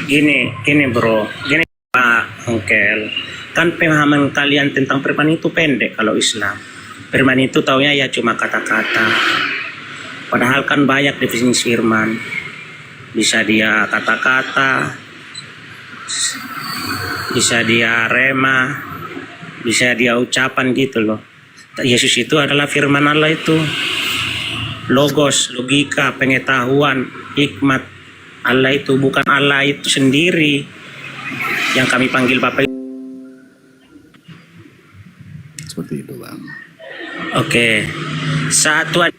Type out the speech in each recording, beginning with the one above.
Gini bro, gini Pak Onkel. Kan pemahaman kalian tentang firman itu pendek kalau Islam. Firman itu taunya ya cuma kata-kata. Padahal kan banyak definisi firman. Bisa dia kata-kata, bisa dia rema, bisa dia ucapan gitu loh. Yesus itu adalah firman Allah itu. Logos, logika, pengetahuan, hikmat. Allah itu bukan Allah itu sendiri yang kami panggil Bapak. Seperti itu Bang. Oke. Saat Tuhan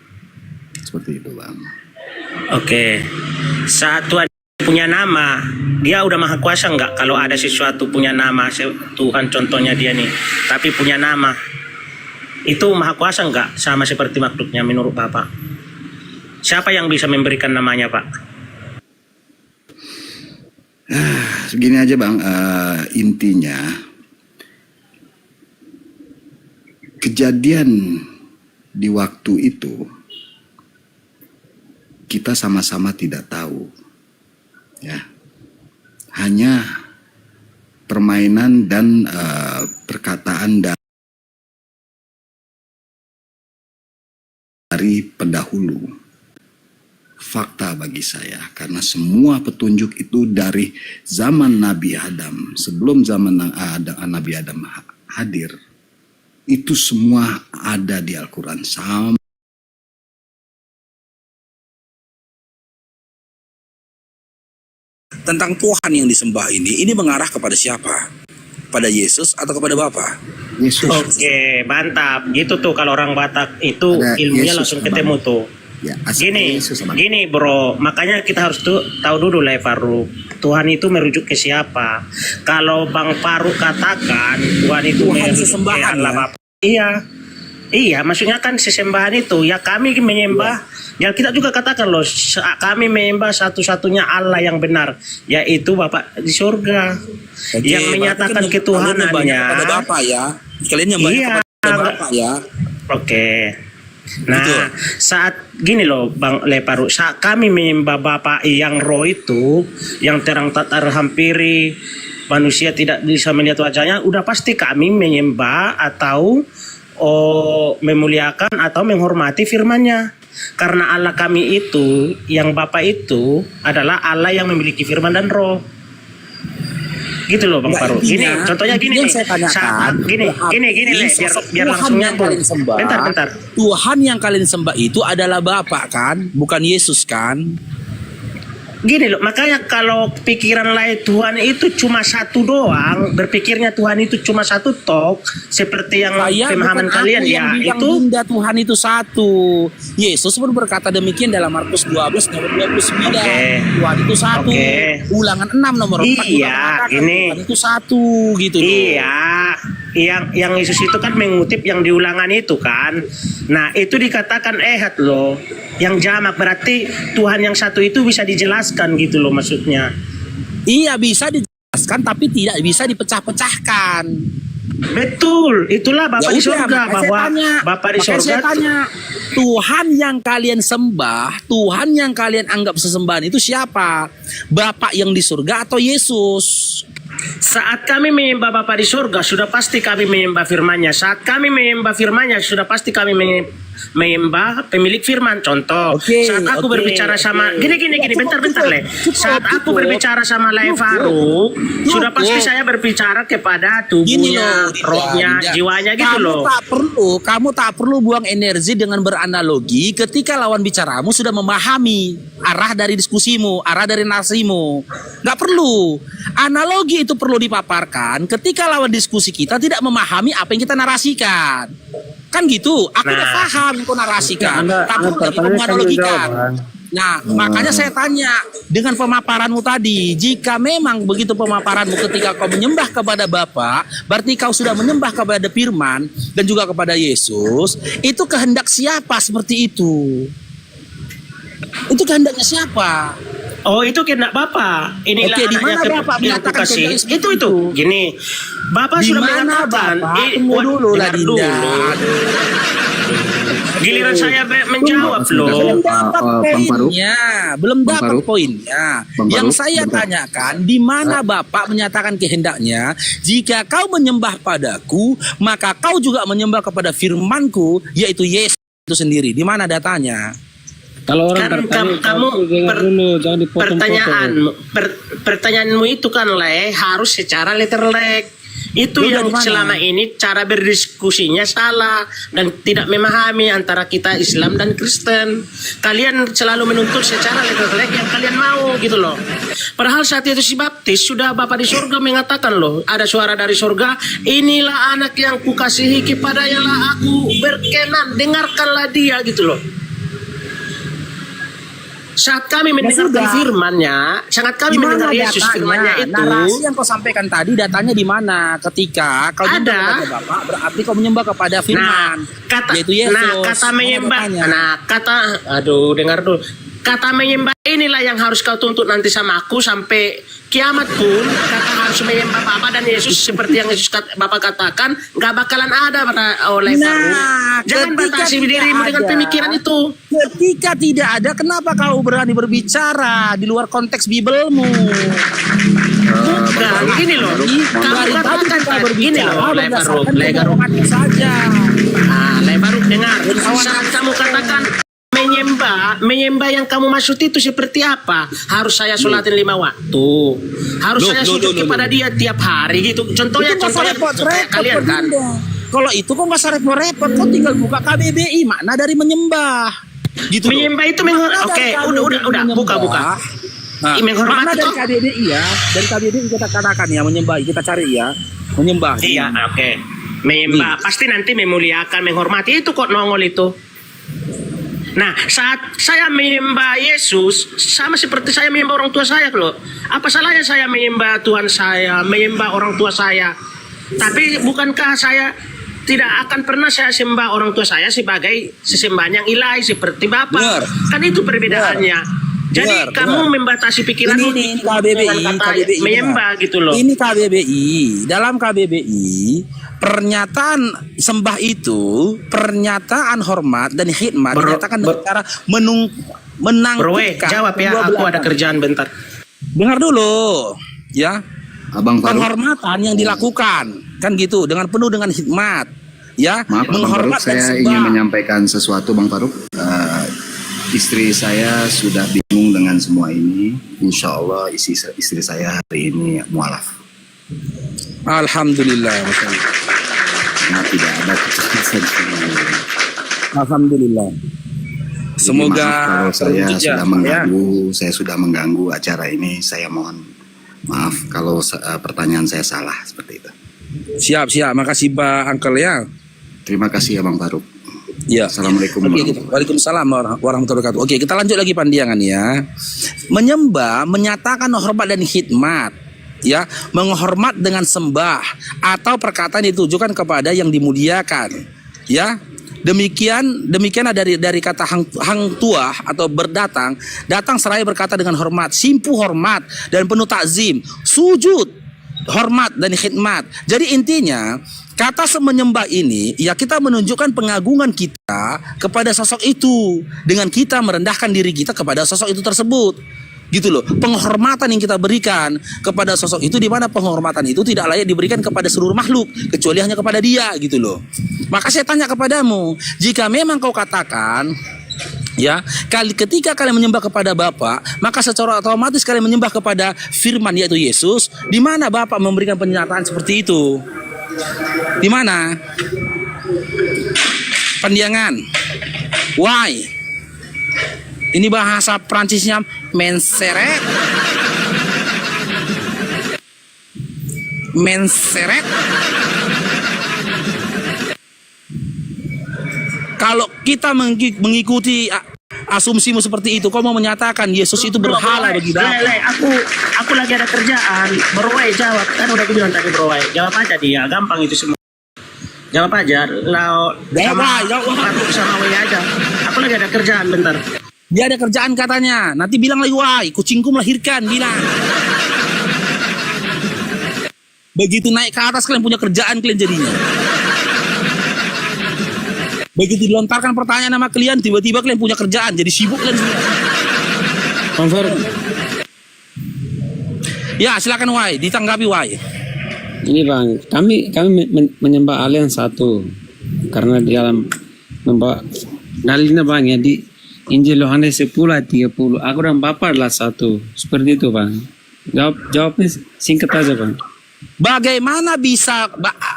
Seperti itu Bang. Oke. Saat Tuhan punya nama, dia udah maha kuasa nggak? Kalau ada sesuatu punya nama, Tuhan contohnya dia nih, tapi punya nama, itu maha kuasa nggak? Sama seperti makhluknya menurut Bapak. Siapa yang bisa memberikan namanya Pak? Segini aja Bang, intinya kejadian di waktu itu kita sama-sama tidak tahu, ya, hanya permainan dan perkataan dari pendahulu. Fakta bagi saya, karena semua petunjuk itu dari zaman Nabi Adam, sebelum zaman Nabi Adam hadir, itu semua ada di Al-Quran. Tentang Tuhan yang disembah ini mengarah kepada siapa? Pada Yesus atau kepada Bapa? Yesus. Oke, mantap. Gitu tuh kalau orang Batak itu Ada ilmunya Yesus langsung sama ketemu tuh. Ya, Gini bro, makanya kita harus tahu dulu lah Faruk, Tuhan itu merujuk ke siapa. Kalau Bang Faruk katakan Tuhan itu merujuk ke Allah Bapa, iya, maksudnya kan sesembahan itu ya kami menyembah. Ya kita juga katakan loh, kami menyembah satu-satunya Allah yang benar, yaitu Bapa di surga. Yang menyatakan ketuhanannya kepada Bapa ya. Kalian nyembah kepada Bapa ya. Oke. Nah, saat gini loh Bang Leparu, saat kami menyembah Bapa yang roh itu, yang terang tak terhampiri, manusia tidak bisa melihat wajahnya, udah pasti kami menyembah atau memuliakan atau menghormati firman-Nya. Karena Allah kami itu, yang Bapa itu adalah Allah yang memiliki firman dan roh. Gitu loh Bang Faruk. Gini, contohnya gini nih. Gini Le, biar langsung nyambung. Bentar. Tuhan yang kalian sembah itu adalah Bapa kan, bukan Yesus kan? Gini loh, makanya kalau pikiran lain Tuhan itu cuma satu doang, berpikirnya Tuhan itu cuma satu tok, seperti yang pemahaman kalian ya, itu Tuhan itu satu. Yesus pun berkata demikian dalam Markus 12 nomor 29. Tuhan itu satu. Ulangan 6 nomor 4 ini Tuhan itu satu gitu loh. Iya. Yang Yesus itu kan mengutip yang di Ulangan itu kan. Nah, itu dikatakan ehad loh. Yang jamak berarti Tuhan yang satu itu bisa dijelaskan gitu loh maksudnya. Iya, bisa dijelaskan tapi tidak bisa dipecah-pecahkan. Betul, itulah Bapak di surga, bahwa Bapak di surga. Saya tanya, Tuhan yang kalian sembah, Tuhan yang kalian anggap sesembahan itu siapa? Bapak yang di surga atau Yesus? Saat kami menyembah Bapa di surga, sudah pasti kami menyembah firman-Nya. Saat kami menyembah firman-Nya, sudah pasti kami menyembah pemilik firman. Contoh, saat aku berbicara sama gini, bentar Le. Saat aku berbicara sama Le Faruk, sudah pasti saya berbicara kepada tubuhnya, rohnya, jiwanya gitu loh. Kamu tak perlu buang energi dengan beranalogi ketika lawan bicaramu sudah memahami arah dari diskusimu, arah dari narasimu. Gak perlu. Analogi itu perlu dipaparkan ketika lawan diskusi kita tidak memahami apa yang kita narasikan. Kan gitu, aku udah paham yang kau narasikan, tapi kamu analogikan. Nah, makanya saya tanya, dengan pemaparanmu tadi, jika memang begitu pemaparanmu ketika kau menyembah kepada Bapa, berarti kau sudah menyembah kepada Firman dan juga kepada Yesus, itu kehendak siapa seperti itu? Itu kehendaknya siapa? Oh, itu kehendak Bapak. Inilah dimana Bapak menyatakan kasih. Itu. Gini, Bapak sudah mengatakan. Tunggu dulu lah Dinda. Giliran saya menjawab loh. Belum dapat Bang Farouk. poinnya, belum Bang dapat Farouk. poinnya. Bang Yang Farouk, saya bentar. tanyakan, di mana Bapak menyatakan kehendaknya, jika kau menyembah padaku, maka kau juga menyembah kepada firmanku, yaitu Yesus itu sendiri. Di mana datanya? Kalau orang Kan tertarik, kamu dengar dulu, jangan dipotong-potong. pertanyaanmu itu kan harus secara letterlek. Itu Lu yang dari mana? selama ini cara berdiskusinya salah dan tidak memahami antara kita Islam dan Kristen. Kalian selalu menuntut secara letterlek yang kalian mau gitu loh. Padahal saat itu si baptis sudah Bapa di surga mengatakan loh, ada suara dari surga, inilah anak yang kukasihi, kepadanya lah aku berkenan, dengarkanlah dia gitu loh. Saat kami mendengarkan sudah. firman-Nya, sangat kami Di mana mendengar Yesus firman-Nya itu. Narasi yang kau sampaikan tadi, datanya di mana? Ketika kau Ada. menyembah kepada Bapak, berarti kau menyembah kepada firman, yaitu Yesus. kata Mana menyembah, datanya? aduh dengar dulu. Kata menyembah inilah yang harus kau tuntut nanti sama aku sampai kiamat pun. Kata harus menyembah Bapa dan Yesus seperti yang Yesus Bapak katakan, nggak bakalan ada oleh Farouk. Jangan ketika batasi tidak dirimu dengan ada, pemikiran itu. Ketika tidak ada, kenapa kau berani berbicara di luar konteks Bibelmu? Bukan, gini loh. Kamu Dari tadi katakan kita gini berbicara loh, Le Farouk, berdasarkan Le Farouk. kebenarannya saja. Le Farouk dengar. Saat kamu katakan menyembah yang kamu maksud itu seperti apa? Harus saya sholatin 5 waktu. Harus saya sujud kepada dia tiap hari gitu. Contohnya Itu nggak usah repot-repot, kalian kan. Bunda. Kalau itu kok nggak usah repot-repot, kok tinggal buka KBBI, makna dari menyembah. Gitu loh. Menyembah itu Makna dari oke, KBBI udah buka. Nah, Menghormati makna dari toh. KBBI ya, dari KBBI kita katakan ya menyembah, kita cari ya menyembah. Iya, oke. Menyembah pasti nanti memuliakan, menghormati itu kok nongol itu. Nah, saat saya menyembah Yesus, sama seperti saya menyembah orang tua saya loh. Apa salahnya saya menyembah Tuhan saya, menyembah orang tua saya? Tapi bukankah saya tidak akan pernah saya sembah orang tua saya sebagai sesembahan yang ilahi seperti Bapak? Benar. Kan itu perbedaannya. Jadi Benar, kamu benar. membatasi pikiranmu ini KBBI, dengan kata KBBI menyembah benar. gitu loh. Ini KBBI, dalam KBBI pernyataan sembah itu pernyataan hormat dan khidmat dinyatakan dengan cara Bro, menangkupkan jawab ya, kedua aku belah ada tangan. kerjaan bentar. Dengar dulu, ya. Abang Farouk. Penghormatan yang dilakukan kan gitu dengan penuh dengan hikmat, ya. Maaf, Bang Farouk, menghormat dan saya sembah. ingin menyampaikan sesuatu, Bang Farouk. Istri saya sudah bingung dengan semua ini. Insya Allah istri saya hari ini mualaf. Alhamdulillah. Nah, tidak ada kejelasan. Alhamdulillah. Jadi Semoga maaf kalau saya terwujud ya, sudah mengganggu, saya sudah mengganggu acara ini. Saya mohon maaf kalau pertanyaan saya salah seperti itu. Siap. Makasih Pak Uncle ya. Terima kasih ya Bang Farouk. Ya. Assalamualaikum Oke, warahmatullahi wabarakatuh. Waalaikumsalam warahmatullahi wabarakatuh. Oke, kita lanjut lagi pandiangan ya. Menyembah menyatakan hormat dan khidmat, ya, menghormat dengan sembah atau perkataan ditujukan kepada yang dimuliakan, ya. Demikian dari kata hang tua atau berdatang, datang seraya berkata dengan hormat, simpu hormat dan penuh takzim, sujud hormat dan khidmat. Jadi intinya kata menyembah ini ya kita menunjukkan pengagungan kita kepada sosok itu dengan kita merendahkan diri kita kepada sosok itu tersebut. Gitu loh. Penghormatan yang kita berikan kepada sosok itu, di mana penghormatan itu tidak layak diberikan kepada seluruh makhluk kecuali hanya kepada dia gitu loh. Maka saya tanya kepadamu, jika memang kau katakan ya, ketika kalian menyembah kepada Bapa, maka secara otomatis kalian menyembah kepada firman yaitu Yesus. Di mana Bapa memberikan pernyataan seperti itu? Di mana? Pandiangan. Why? Ini bahasa Prancisnya menseret. Menseret. Kalau kita mengikuti asumsimu seperti itu, kau mau menyatakan Yesus itu berhala bagi Bapa. Aku lagi ada kerjaan. Berwai jawab, kan udah aku bilang tadi berwai. Jawab aja dia, gampang itu semua. Jawab aja, Jawab. sama Wai aja. Aku lagi ada kerjaan bentar. Dia ada kerjaan katanya. Nanti bilang lagi, wah, kucingku melahirkan, bilang. Begitu naik ke atas kalian punya kerjaan kalian jadinya. Begitu dilontarkan pertanyaan sama kalian, tiba-tiba kalian punya kerjaan, jadi sibuk kalian semua. Konfer, Ya, silakan Wai, ditanggapi Wai. ini bang, kami menyembah Allah yang satu, karena di dalam membawa dalilnya bang ya di Injil Yohanes 10:30, aku dan Bapa adalah satu, seperti itu bang. Jawabnya singkat aja bang. Bagaimana bisa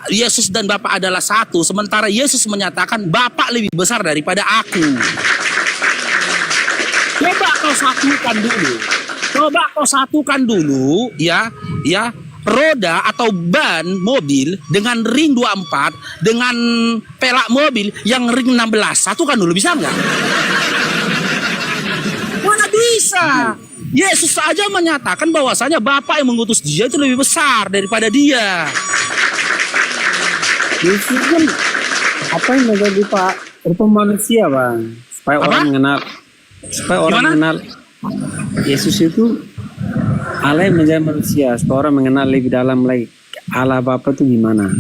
Yesus dan Bapa adalah satu, sementara Yesus menyatakan Bapa lebih besar daripada aku? Coba kau satukan dulu, ya, roda atau ban mobil dengan ring 24 dengan pelak mobil yang ring 16. Satukan dulu, bisa nggak? Mana bisa? Yesus saja menyatakan bahwasanya Bapa yang mengutus dia itu lebih besar daripada dia. Yesus kan apa yang menjadi Pak rupa manusia bang, supaya Apa? orang mengenal, supaya orang Gimana? mengenal Yesus itu Allah yang menjadi manusia, supaya orang mengenal lebih dalam lagi Allah Bapa itu gimana.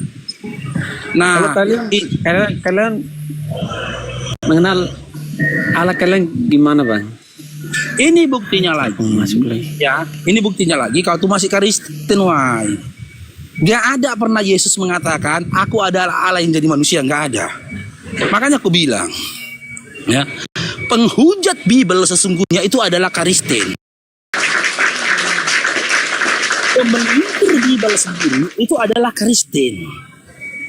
Nah, Kalau kalian mengenal Allah kalian gimana bang? ini buktinya lagi. Masuk lagi. Ya, ini buktinya lagi kalau tuh masih Kristen, Wai. Gak ada pernah Yesus mengatakan aku adalah Allah yang jadi manusia, nggak ada. Makanya aku bilang, ya, penghujat Bible sesungguhnya itu adalah Kristen. Pembentur Bible sendiri itu adalah Kristen.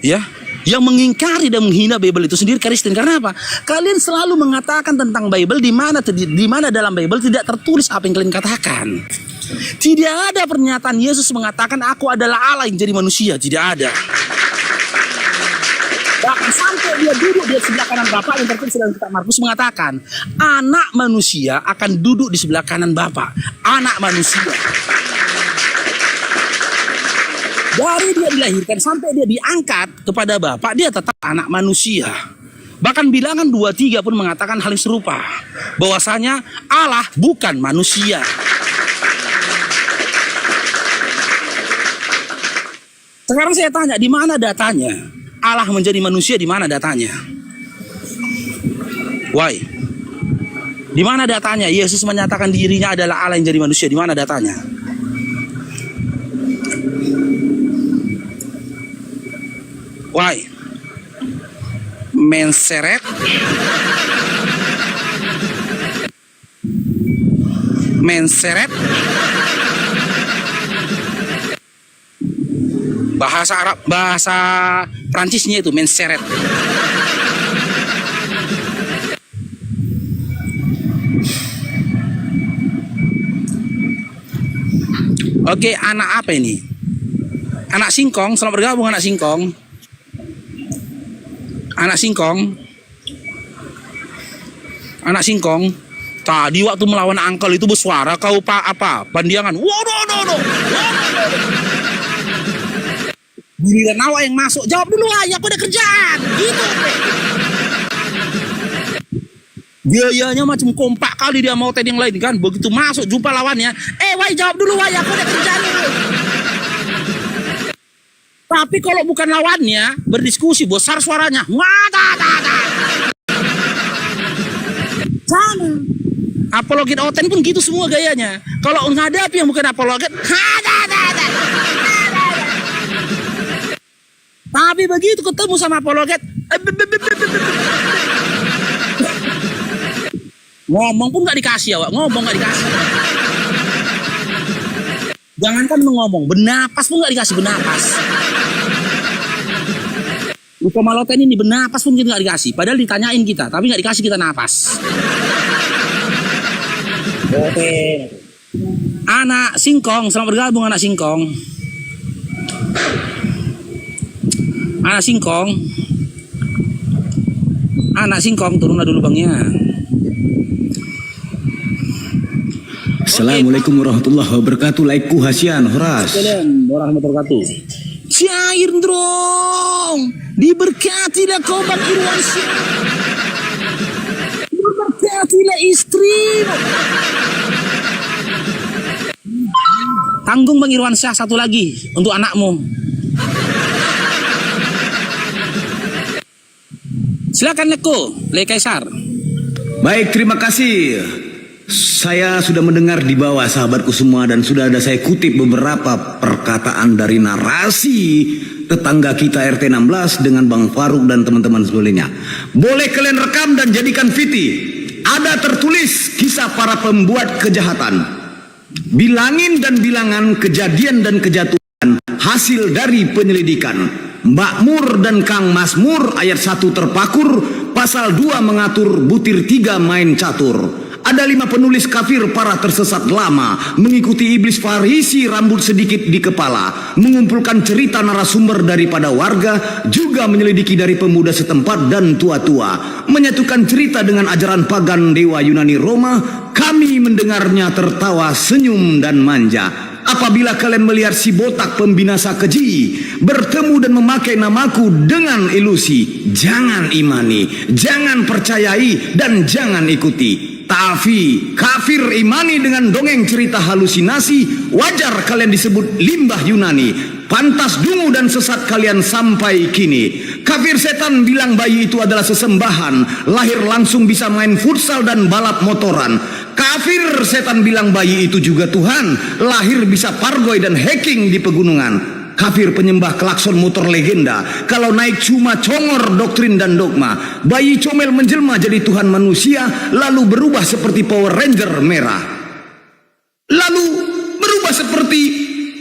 Ya, yang mengingkari dan menghina Bible itu sendiri Kristen. Karena apa? Kalian selalu mengatakan tentang Bible di mana dalam Bible tidak tertulis apa yang kalian katakan. Tidak ada pernyataan Yesus mengatakan aku adalah Allah yang jadi manusia, tidak ada. Bahkan sampai dia duduk di sebelah kanan Bapa, yang tertulis dalam kitab Markus mengatakan, anak manusia akan duduk di sebelah kanan Bapa. Anak manusia. Dari dia dilahirkan sampai dia diangkat kepada Bapa, dia tetap anak manusia. Bahkan bilangan 23 pun mengatakan hal yang serupa, bahwasanya Allah bukan manusia. Sekarang saya tanya, di mana datanya? Allah menjadi manusia, di mana datanya? Why? Di mana datanya? Yesus menyatakan dirinya adalah Allah yang jadi manusia, di mana datanya? Why? Menseret bahasa Arab, bahasa Prancisnya itu menseret. Oke, anak apa ini? Anak singkong, selamat bergabung anak singkong. Anak singkong, tadi waktu melawan angkel itu bersuara kau apa? Bandiangan. Waduh. Giliran awak yang masuk, jawab dulu aja, aku ada kerjaan. Gitu. Biayanya macam kompak kali dia mau yang lain kan. Begitu masuk jumpa lawannya, wai jawab dulu wai, aku ada kerjaan. Tapi kalau bukan lawannya, berdiskusi, besar suaranya. Sama. Apologet Oten pun gitu semua gayanya. Kalau menghadapi yang bukan apologet, tapi begitu ketemu sama apologet, ngomong pun gak dikasih awak, ngomong gak dikasih. Jangankan ngomong, bernapas pun gak dikasih, bernapas. Lupa Maloten ini bernapas pun kita gak dikasih. Padahal ditanyain kita, tapi gak dikasih kita napas. Oke. Anak singkong, selamat bergabung anak singkong. Anak singkong, turunlah dulu bangnya. Assalamualaikum warahmatullahi wabarakatuh. Laiku hasian horas. Assalamualaikum warahmatullahi wabarakatuh. Cair dong, diberkatilah kau Bang Irwansyah, diberkatilah istri. Tanggung Bang Irwansyah satu lagi untuk anakmu. Silakan Neko, Le Kaisar. Baik, terima kasih. Saya sudah mendengar di bawah sahabatku semua dan sudah ada saya kutip beberapa perkataan dari narasi tetangga kita RT 16 dengan Bang Faruk dan teman-teman sebelumnya. Boleh kalian rekam dan jadikan VT. Ada tertulis kisah para pembuat kejahatan. Bilangin dan bilangan kejadian dan kejatuhan hasil dari penyelidikan. Mbak Mur dan Kang Masmur ayat 1 terpakur, pasal 2 mengatur butir 3 main catur. Ada 5 penulis kafir para tersesat lama, mengikuti iblis Farisi rambut sedikit di kepala, mengumpulkan cerita narasumber daripada warga, juga menyelidiki dari pemuda setempat dan tua-tua, menyatukan cerita dengan ajaran pagan dewa Yunani Roma. Kami mendengarnya tertawa senyum dan manja. Apabila kalian melihat si botak pembinasa keji bertemu dan memakai namaku dengan ilusi, jangan imani, jangan percayai, dan jangan ikuti. Tapi kafir imani dengan dongeng cerita halusinasi, wajar kalian disebut limbah Yunani. Pantas dungu dan sesat kalian sampai kini. Kafir setan bilang bayi itu adalah sesembahan, lahir langsung bisa main futsal dan balap motoran. Kafir setan bilang bayi itu juga Tuhan, lahir bisa pargoy dan hacking di pegunungan. Kafir penyembah klakson motor legenda, kalau naik cuma congor doktrin dan dogma. Bayi comel menjelma jadi Tuhan manusia, lalu berubah seperti Power Ranger merah. Lalu berubah seperti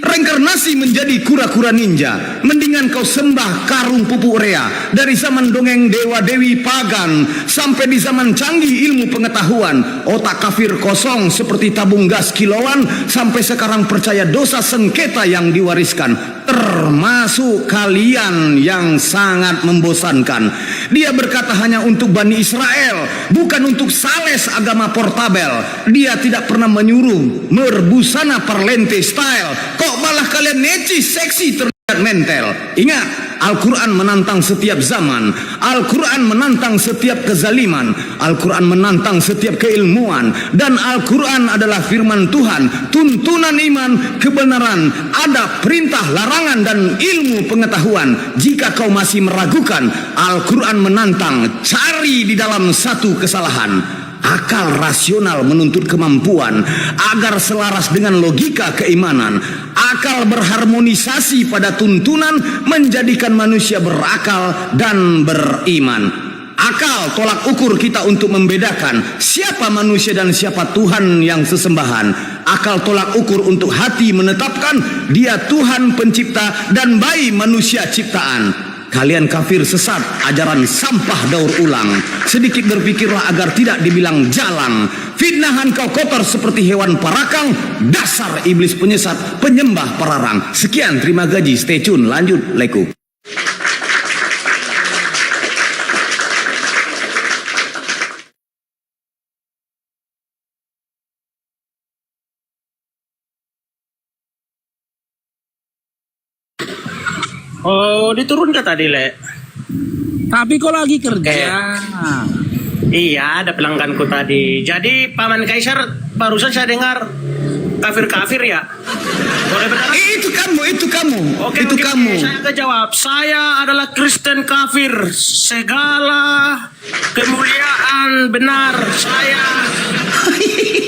reinkarnasi menjadi kura-kura ninja. Mendingan kau sembah karung pupuk rea. Dari zaman dongeng dewa-dewi pagan sampai di zaman canggih ilmu pengetahuan, otak kafir kosong seperti tabung gas kiloan, sampai sekarang percaya dosa sengketa yang diwariskan, termasuk kalian yang sangat membosankan. Dia berkata hanya untuk Bani Israel, bukan untuk sales agama portabel. Dia tidak pernah menyuruh merbusana parlente style. Kok malah kalian necis, seksi, terlihat mentel. Ingat, Al-Quran menantang setiap zaman. Al-Quran menantang setiap kezaliman. Al-Quran menantang setiap keilmuan. Dan Al-Quran adalah firman Tuhan, tuntunan iman, kebenaran, adab, perintah, larangan, dan ilmu pengetahuan. Jika kau masih meragukan, Al-Quran menantang, cari di dalam satu kesalahan. Akal rasional menuntut kemampuan agar selaras dengan logika keimanan. Akal berharmonisasi pada tuntunan menjadikan manusia berakal dan beriman. Akal tolak ukur kita untuk membedakan siapa manusia dan siapa Tuhan yang sesembahan. Akal tolak ukur untuk hati menetapkan dia Tuhan pencipta dan bayi manusia ciptaan. Kalian kafir sesat, ajaran sampah daur ulang. Sedikit berpikirlah agar tidak dibilang jalang. Fitnahan kau kotor seperti hewan parakang. Dasar iblis penyesat, penyembah pararang. Sekian, terima gaji, stay tune, lanjut, leku. Oh, diturun ke tadi, Le? Tapi kok lagi kerja? Iya, ada pelangganku tadi. Jadi, Paman Kaisar, barusan saya dengar kafir-kafir ya? Boleh benar? Itu kamu. Oke, itu kamu. Saya kejawab. Saya adalah Kristen kafir. Segala kemuliaan benar saya.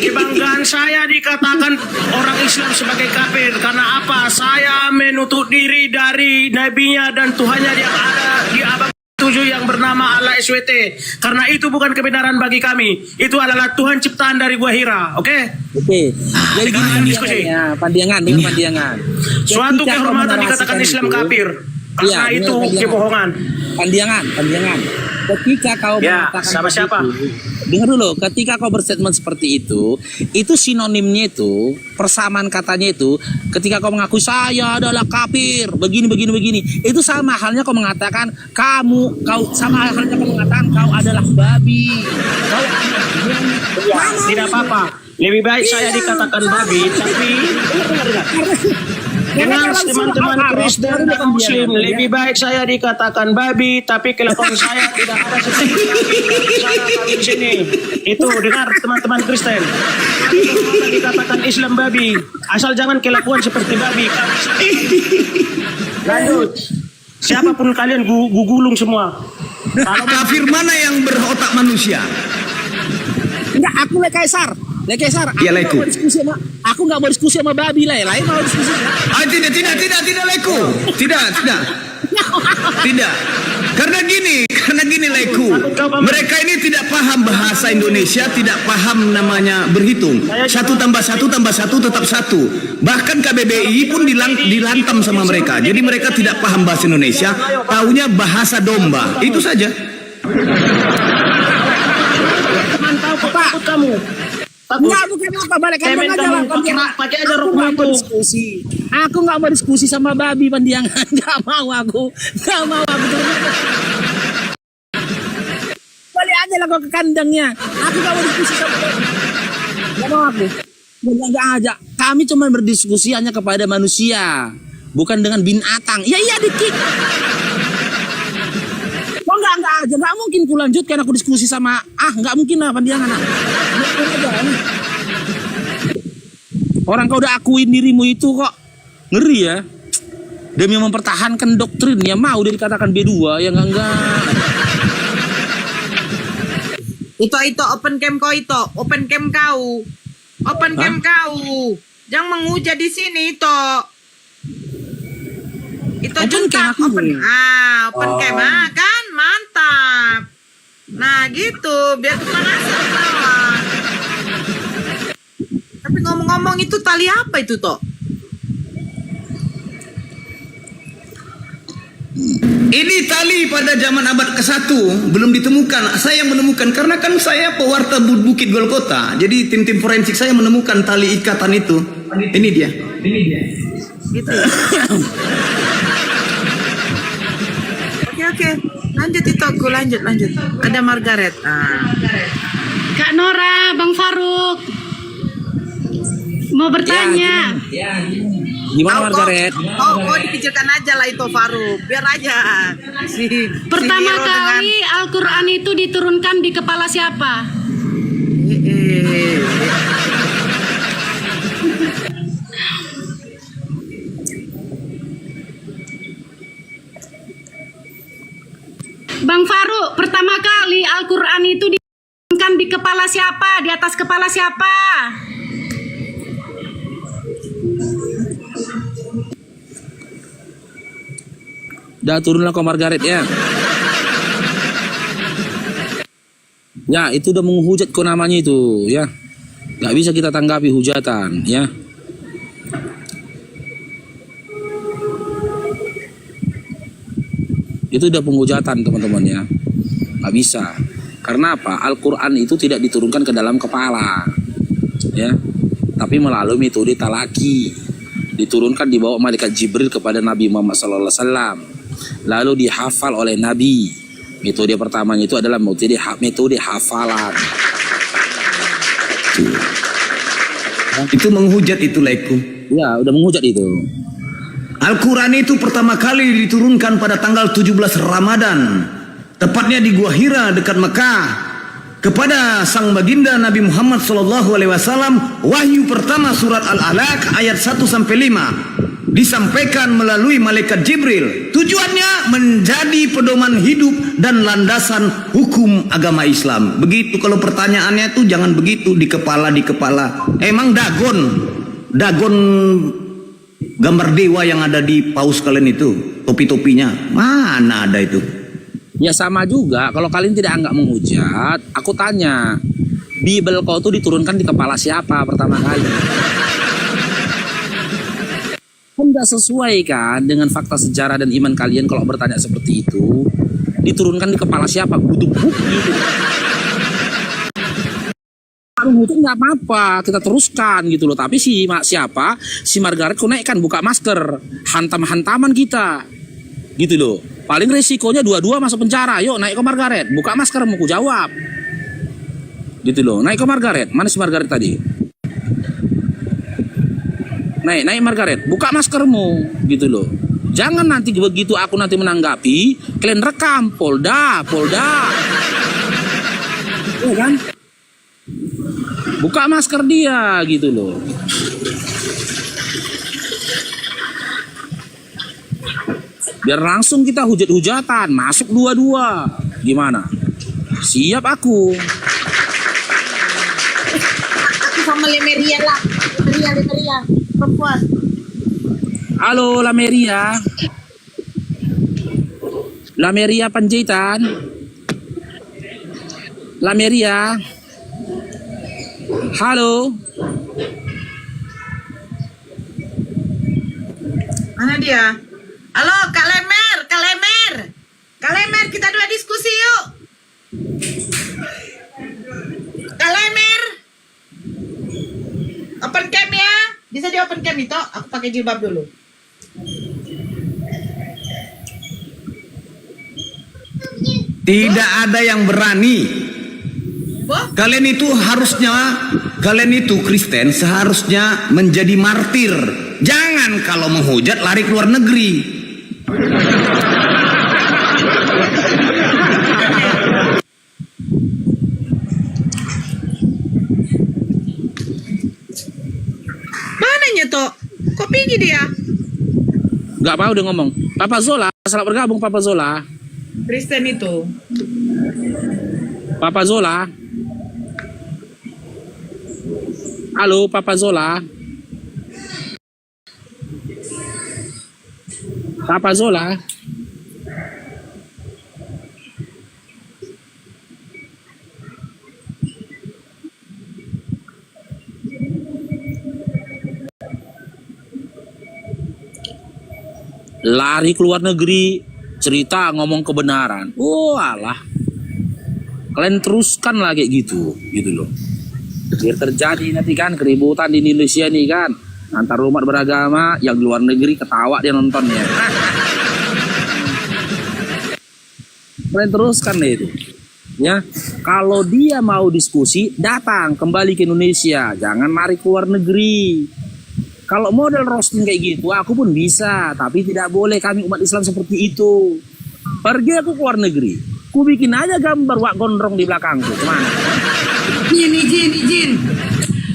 Kebanggaan saya dikatakan orang Islam sebagai kafir. Karena apa? Saya menutup diri dari nabinya dan Tuhannya yang ada di abad 7 yang bernama Allah SWT. Karena itu bukan kebenaran bagi kami. Itu adalah Tuhan ciptaan dari Gua Hira. Oke? Oke. Jadi gini pandangan. Suatu kehormatan dikatakan Islam kafir. Karena itu kebohongan. Pandangan. Ketika kau mengatakan sama siapa? Dengar dulu, ketika kau berstatement seperti itu sinonimnya itu, persamaan katanya itu, ketika kau mengaku saya adalah kafir, begini, itu sama halnya kau mengatakan kau mengatakan kau adalah babi. Tidak apa-apa. Lebih baik saya dikatakan babi, tapi dengan teman-teman Kristen dan Muslim, lebih baik saya dikatakan babi, tapi kelakuan saya tidak ada seperti saya di sini. Itu dengar teman-teman Kristen. Kita dikatakan Islam babi, asal jangan kelakuan seperti babi. Lanjut. Siapapun kalian gulung semua. Kafir mana yang berotak manusia? Enggak, aku Le Kaisar. Le Kaisar, Iya, Leku. Aku nggak mau diskusi sama babi lah, lain mau diskusi. Tidak Leku. Tidak. Tidak. Karena gini Leku. Mereka ini tidak paham bahasa Indonesia, tidak paham namanya berhitung. 1 tambah 1 tambah 1 tetap 1. Bahkan KBBI pun dilantam sama mereka. Jadi mereka tidak paham bahasa Indonesia, taunya bahasa domba. Itu saja. Mantap, takut kamu. Enggak, bukan apa, balik aja aja lah. Pakai aja rok Aku nggak mau itu. diskusi. Aku nggak mau diskusi sama babi Pandiangan. Nggak mau aku. Balik aja lah kau ke kandangnya. Aku nggak mau diskusi sama babi. Nggak mau aku. Nggak aja. Kami cuma berdiskusi hanya kepada manusia, bukan dengan binatang. Iya dikit. Kok nggak aja. Nggak mungkin ku lanjutkan aku diskusi sama nggak mungkin lah Pandiangan. Orang kau udah akuin dirimu itu kok ngeri ya. Demi mempertahankan doktrin ya mau dia dikatakan B2 ya enggak. Itu open cam kau itu, open cam kau. Open cam kau. Jangan menghujat di sini itu. Itu Open juga cam aku. open cam kan mantap. Nah gitu, biar kepanasan lawan. Tapi ngomong-ngomong itu tali apa itu toh? Ini tali pada zaman abad ke-1 belum ditemukan. Saya yang menemukan karena kan saya pewarta Bukit Golgota. Jadi tim-tim forensik saya menemukan tali ikatan itu. Ini dia. Gitu. Oke. Lanjut itu aku lanjut. Ada Margaret. Kak Nora, Bang Faruk mau bertanya. Gimana Margaret? Kau dipikirkan aja lah itu Faruk. Biar aja. Pertama Hero dengan- kali Al-Quran itu diturunkan di kepala siapa? Bang Faruk, pertama kali Al-Quran itu diturunkan di kepala siapa? Di atas kepala siapa? Udah turunlah kok Margaret ya. Ya itu udah menghujat kok namanya itu ya. Gak bisa kita tanggapi hujatan ya. Itu udah penghujatan teman-teman ya. Gak bisa. Karena apa? Al-Quran itu tidak diturunkan ke dalam kepala ya. Tapi melalui metode talaki. Diturunkan di bawah malaikat Jibril kepada Nabi Muhammad SAW. Lalu dihafal oleh Nabi. Metode pertamanya itu adalah metode hafalan. Itu menghujat itu Leku. Ya, udah menghujat itu. Al-Quran itu pertama kali diturunkan pada tanggal 17 Ramadan. Tepatnya di Gua Hira dekat Mekah. Kepada sang baginda Nabi Muhammad SAW, wahyu pertama surat Al-Alaq ayat 1-5 disampaikan melalui malaikat Jibril. Tujuannya menjadi pedoman hidup dan landasan hukum agama Islam. Begitu kalau pertanyaannya tuh jangan begitu di kepala. Emang dagon gambar dewa yang ada di paus kalian itu, topi-topinya mana ada itu? Ya sama juga, kalau kalian tidak anggap menghujat, aku tanya, Bible kau tuh diturunkan di kepala siapa pertama kali? Kan gak sesuai kan dengan fakta sejarah dan iman kalian kalau bertanya seperti itu. Diturunkan di kepala siapa? Buduk gitu. Itu nggak apa-apa, kita teruskan gitu loh. Tapi si Margaret kau naikkan, buka masker, hantam-hantaman kita, gitu loh. Paling resikonya dua-dua masuk penjara. Yuk naik ke Margaret, buka masker mau ku jawab, gitu loh. Naik ke Margaret, mana si Margaret tadi? Naik Margaret, buka maskermu, gitu loh. Jangan nanti begitu aku nanti menanggapi, kalian rekam Polda, ya kan? Buka masker dia, gitu loh. Biar langsung kita hujat-hujatan, masuk dua-dua. Gimana? Siap aku. Aku sama Lemeria lah. Lemeria. Perempuan. Halo Lameria. Lameria Panjaitan. Lameria. Halo. Mana dia? Halo, Kak Lemer. Kak Lemer, kita dua diskusi yuk. Kak Lemer. Open cam ya. Bisa di open cam itu? Aku pakai jilbab dulu. Tidak ada yang berani. Boh? Kalian itu Kristen seharusnya menjadi martir. Jangan kalau menghujat lari ke luar negeri. Mananya toh? Kok pergi dia? Gak mau udah ngomong. Papa Zola, selamat bergabung Papa Zola. Kristen itu. Papa Zola. Halo Papa Zola. Papa Zola. Lari ke luar negeri, cerita ngomong kebenaran. Oh alah. Kalian teruskan lah kayak gitu loh. Biar terjadi nanti kan keributan di Indonesia nih kan, antar umat beragama, yang di luar negeri ketawa dia nontonnya. Kalian teruskan deh itu. Ya, kalau dia mau diskusi, datang kembali ke Indonesia, jangan lari ke luar negeri. Kalau model roasting kayak gitu, aku pun bisa, tapi tidak boleh kami umat Islam seperti itu. Pergi aku ke luar negeri, ku bikin aja gambar wak gondrong di belakangku, kemana? Izin.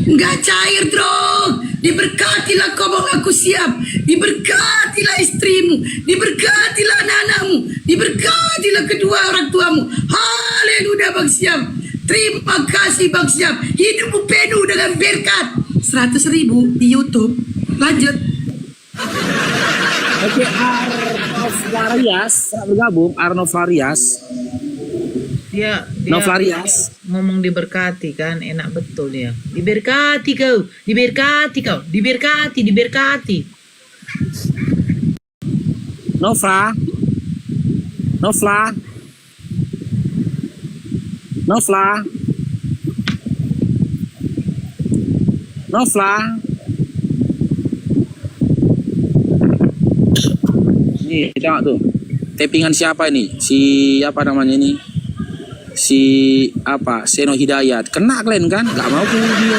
Nggak cair, Drog. Diberkatilah kau bang, aku siap. Diberkatilah istrimu. Diberkatilah anak-anakmu. Diberkatilah kedua orang tuamu. Haleluya bang siap. Terima kasih bang siap. Hidupmu penuh dengan berkat. 100.000 di YouTube. Lanjut. Oke, Arno Flarias, bergabung. Arno Flarias. Dia Novlarias. ngomong diberkati kan, enak betul ya. Diberkati kau, diberkati. Nova. Nih, tengok tuh. Tappingan siapa ini? Si apa namanya ini? Si apa? Seno Hidayat. Kena kalian kan? Gak mau ke video.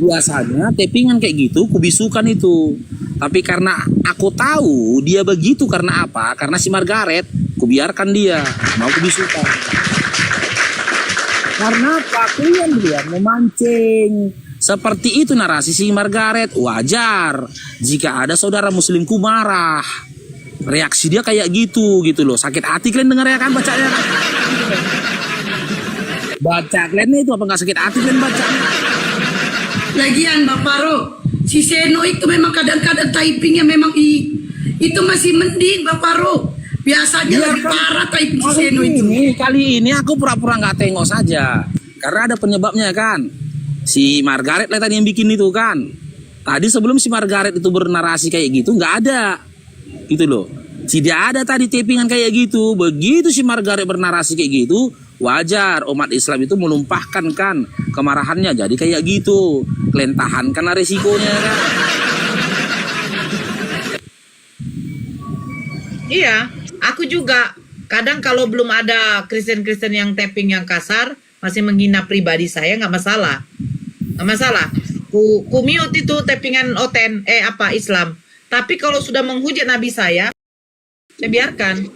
Biasanya tappingan kayak gitu kubisukan itu. Tapi karena aku tahu dia begitu karena apa? Karena si Margaret, kubiarkan dia. Mau kubisukan. Karena apa? Kalian dia memancing. Seperti itu narasi si Margaret. Wajar jika ada saudara muslimku marah. Reaksi dia kayak gitu loh. Sakit hati kalian dengar ya kan bacanya kan? Baca kalian itu apa nggak sakit hati kalian baca? Lagian Bang Faro, si Seno itu memang kadang-kadang typingnya memang itu masih mending Bang Faro. Biasanya lebih parah typing si Seno itu. Kali ini aku pura-pura nggak tengok saja. Karena ada penyebabnya kan. Si Margaret lah tadi yang bikin itu kan. Tadi sebelum si Margaret itu bernarasi kayak gitu nggak ada. Gitu loh. Tidak ada tadi tappingan kayak gitu. Begitu si Margaret bernarasi kayak gitu, wajar umat Islam itu melumpahkan kan kemarahannya jadi kayak gitu. Kalian tahankan resikonya kan. Iya, aku juga kadang kalau belum ada Kristen-Kristen yang tapping yang kasar, masih menghina pribadi saya, nggak masalah. Nggak masalah. Ku mute itu tappingan Islam. Tapi kalau sudah menghujat Nabi saya biarkan.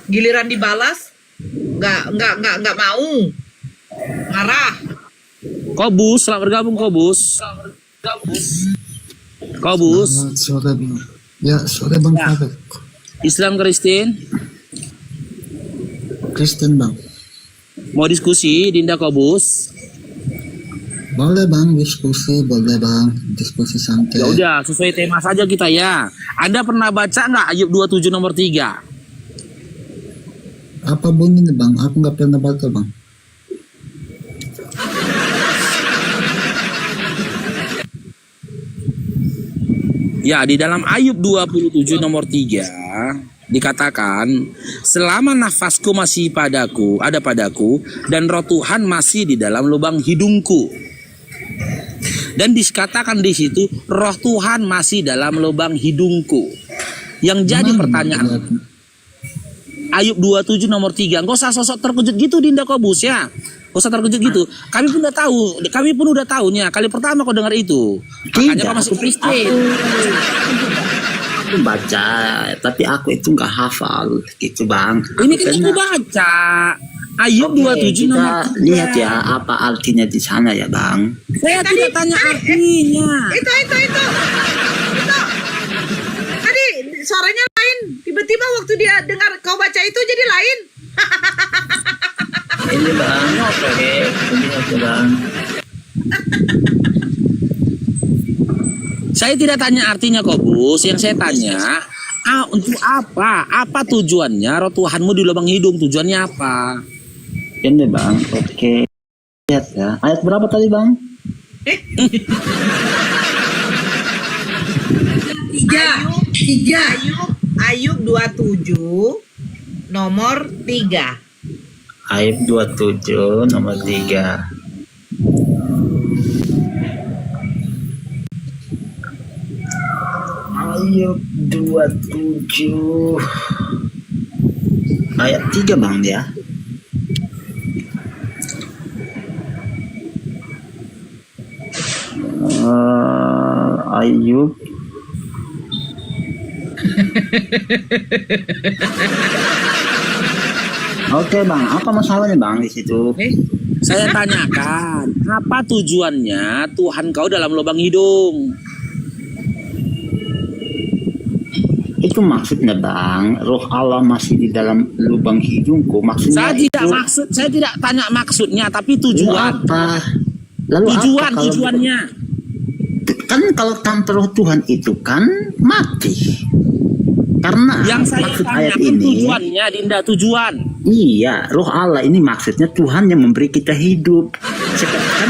Giliran dibalas, nggak mau. Marah. Kobus, selamat bergabung Kobus. Kobus, Sore Bang. Ya, sore Bang Ya. Faruk. Islam Kristen, Kristen Bang. mau diskusi Dinda Kobus? Boleh Bang diskusi, boleh Bang diskusi santai. Ya udah, sesuai tema saja kita ya. Anda pernah baca nggak Ayub 27 nomor 3? Apa bunyinya Bang? Aku nggak pernah baca Bang. Ya, di dalam Ayub 27 nomor 3 dikatakan, selama nafasku masih ada padaku, dan roh Tuhan masih di dalam lubang hidungku. Dan dikatakan di situ, roh Tuhan masih dalam lubang hidungku. Yang jadi pertanyaan, Ayub 27 nomor 3, nggak usah sosok terkejut gitu Dinda Kobus ya. Nggak usah terkejut gitu. Kami pun udah tahunya. Kali pertama kau dengar itu. Makanya kau masuk Kristen. Aku baca, tapi aku itu nggak hafal gitu Bang. Ini kan aku baca Ayub 27 nomor 3. Lihat ya apa artinya di sana ya Bang. Saya tidak tanya artinya. Itu. Tadi suaranya lain. Tiba-tiba waktu dia dengar kau baca itu jadi lain. Ini Bang, oke Bang. Saya tidak tanya artinya kok, Bus. Yang saya tanya, untuk apa? Apa tujuannya roh Tuhanmu di lubang hidung? Tujuannya apa? Ini Bang, oke. Lihat ya. Ayat berapa tadi Bang? Tiga. Ayub 27 nomor 3. Ayat 27 nomor 3. Ayub 27 ayat 3 Bang ya. Ayub Oke Bang, apa masalahnya Bang di situ? Saya tanyakan, apa tujuannya Tuhan kau dalam lubang hidung? Itu maksudnya Bang, roh Allah masih di dalam lubang hidungku. Maksudnya Saya tidak tanya maksudnya, tapi tujuan. apa? Lalu Tujuannya. Kan kalau tanpa roh Tuhan itu kan mati. Karena Yang saya maksud ayat tanyakan ini, tujuannya, Dinda, tujuan. iya, roh Allah ini maksudnya Tuhan yang memberi kita hidup. Seperti kan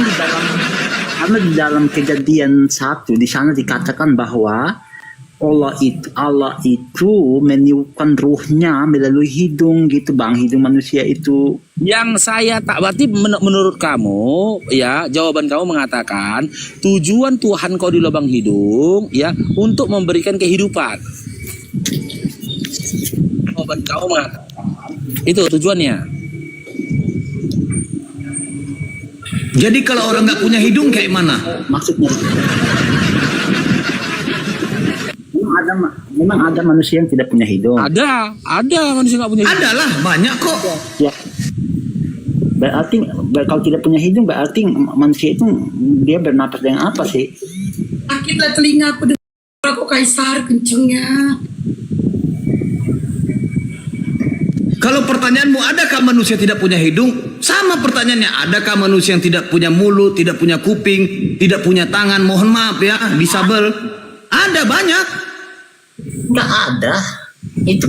karena di dalam Kejadian 1 di sana dikatakan bahwa Allah itu meniupkan ruhnya melalui hidung gitu Bang, hidung manusia itu. Yang saya tak berarti menurut kamu ya, jawaban kamu mengatakan tujuan Tuhan kau di lubang hidung ya untuk memberikan kehidupan. Jawaban kamu mengatakan itu tujuannya. Jadi kalau orang nggak punya hidung kayak mana? Maksudnya memang ada manusia yang tidak punya hidung. Ada manusia nggak punya hidung. Adalah banyak kok. Ya. Berarti kalau tidak punya hidung berarti manusia itu dia bernapas dengan apa sih? Sakitlah telinga aku dengar aku Kaisar kencengnya. Kalau pertanyaanmu adakah manusia tidak punya hidung? Sama pertanyaannya, adakah manusia yang tidak punya mulut, tidak punya kuping, tidak punya tangan? Mohon maaf ya, disabel. Ada banyak. Nggak ada. Itu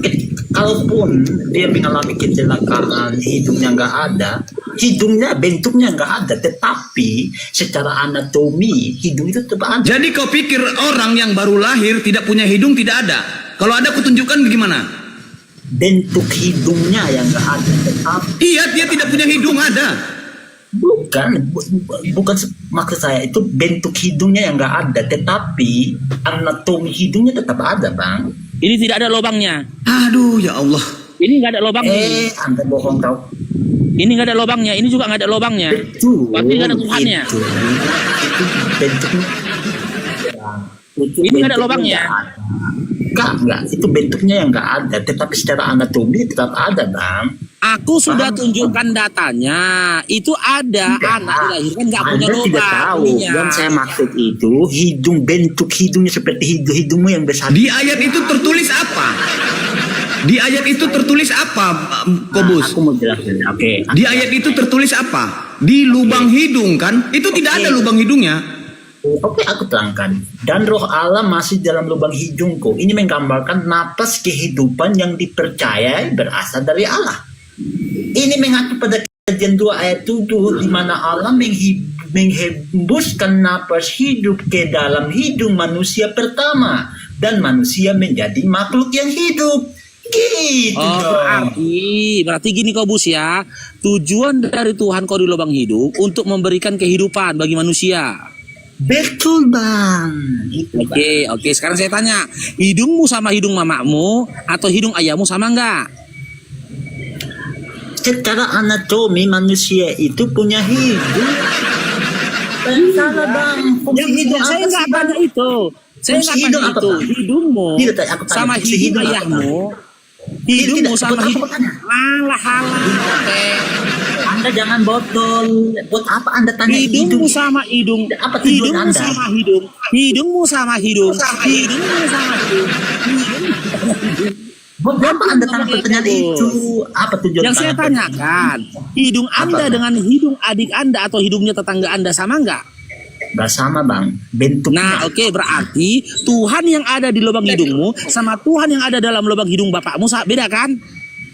kalaupun dia mengalami kecelakaan, hidungnya nggak ada, hidungnya bentuknya nggak ada, tetapi secara anatomi hidung itu tetap ada. Jadi kau pikir orang yang baru lahir tidak punya hidung tidak ada? Kalau ada kutunjukkan gimana? Bentuk hidungnya yang nggak ada, tetapi Iya, dia tidak punya hidung ada. bukan maksud saya itu bentuk hidungnya yang nggak ada, tetapi anatomi hidungnya tetap ada Bang. Ini tidak ada lubangnya. Aduh ya Allah. Ini nggak ada lubangnya. Anda bohong kau. Ini nggak ada lubangnya. Ini juga nggak ada lubangnya. Betul. Berarti nggak ada Tuhannya. Itu bentuknya. Ini nggak ada lubangnya. Enggak. Itu bentuknya yang nggak ada, tetapi secara anatomi tetap ada Bang. Aku sudah tunjukkan datanya. Itu ada anak dilahirkan nggak punya Anda tidak lubang. tahu. ininya. Yang saya maksud itu bentuk hidungnya seperti hidungmu yang besar. Di ayat itu tertulis apa? Di ayat itu tertulis apa, Kobus? Aku mau jelasin. Oke. Di ayat itu tertulis apa? Di lubang hidung kan? Itu tidak ada lubang hidungnya. Oke, aku terangkan. Dan roh Allah masih dalam lubang hidungku. Ini menggambarkan napas kehidupan yang dipercayai berasal dari Allah. Ini mengacu pada Kejadian 2 ayat 7 di mana Allah menghembuskan napas hidup ke dalam hidung manusia pertama dan manusia menjadi makhluk yang hidup. Gitu. Berarti gini Kobus ya. Tujuan dari Tuhan kau di lubang hidup untuk memberikan kehidupan bagi manusia. Betul bang. Oke. Sekarang saya tanya, hidungmu sama hidung mamamu atau hidung ayahmu sama enggak? Secara anatomi manusia itu punya hidung. Salah bang. Yang hidung saya nggak tanya itu. Saya nggak tanya itu. Hidungmu sama hidung ayahmu. Hidungmu sama hidung. Halah. Oke. Anda jangan botol. Buat apa Anda tanya Hidungmu sama hidung. Apa tujuan Hidungmu Anda? sama hidung. Hidungmu sama hidung. Hidungmu sama hidung. Buat apa Anda tanya pertanyaan itu? Apa tujuan Yang saya tanyakan, hidung Anda dengan hidung adik Anda atau hidungnya tetangga Anda sama enggak? Gak sama bang. Bentuknya. Nah, oke, berarti Tuhan yang ada di lubang hidungmu sama Tuhan yang ada dalam lubang hidung bapakmu beda kan?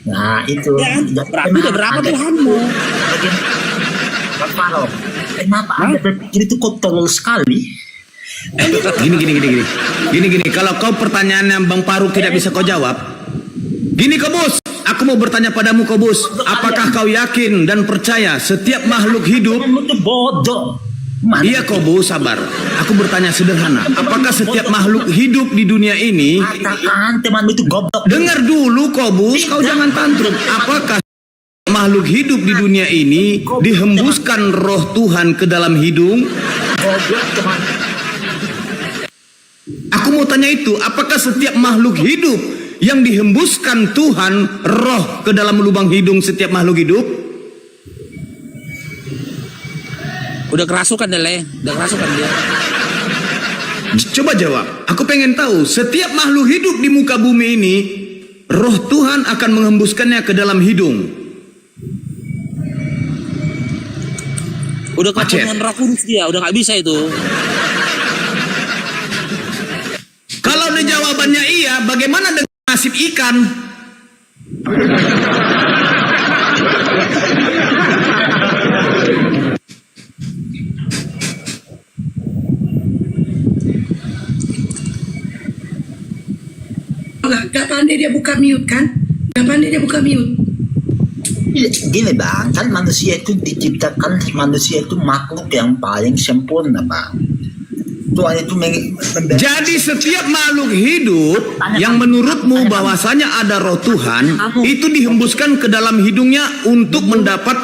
Nah itu. Ya, berarti ada berapa Tuhanmu? Bang Faro, kenapa Anda berpikir itu kotor sekali? Gini. Kalau kau pertanyaannya Bang Faruk tidak bisa kau jawab. Gini Kobus, aku mau bertanya padamu Kobus, apakah kau yakin dan percaya setiap makhluk hidup? Kamu tuh bodoh. Iya Kobus, sabar. Aku bertanya sederhana, apakah setiap makhluk hidup di dunia ini? Katakan temanmu itu goblok. Dengar dulu Kobus, kau jangan tantrum. Apakah makhluk hidup di dunia ini dihembuskan roh Tuhan ke dalam hidung? Goblok teman. Aku mau tanya itu, apakah setiap makhluk hidup yang dihembuskan Tuhan roh ke dalam lubang hidung setiap makhluk hidup? Udah kerasukan deh, udah kerasukan dia. Coba jawab. Aku pengen tahu, setiap makhluk hidup di muka bumi ini, roh Tuhan akan menghembuskannya ke dalam hidung. Udah kepenuhan Roh Kudus dia, udah nggak bisa itu. Kalau jawabannya iya, bagaimana dengan nasib ikan? Gak pandai dia buka mute kan? Gak pandai dia buka mute. Gini bang, kan manusia itu diciptakan, manusia itu makhluk yang paling sempurna bang. Tuhan itu Jadi setiap makhluk hidup yang menurutmu bahwasanya ada roh Tuhan, itu dihembuskan ke dalam hidungnya untuk mendapat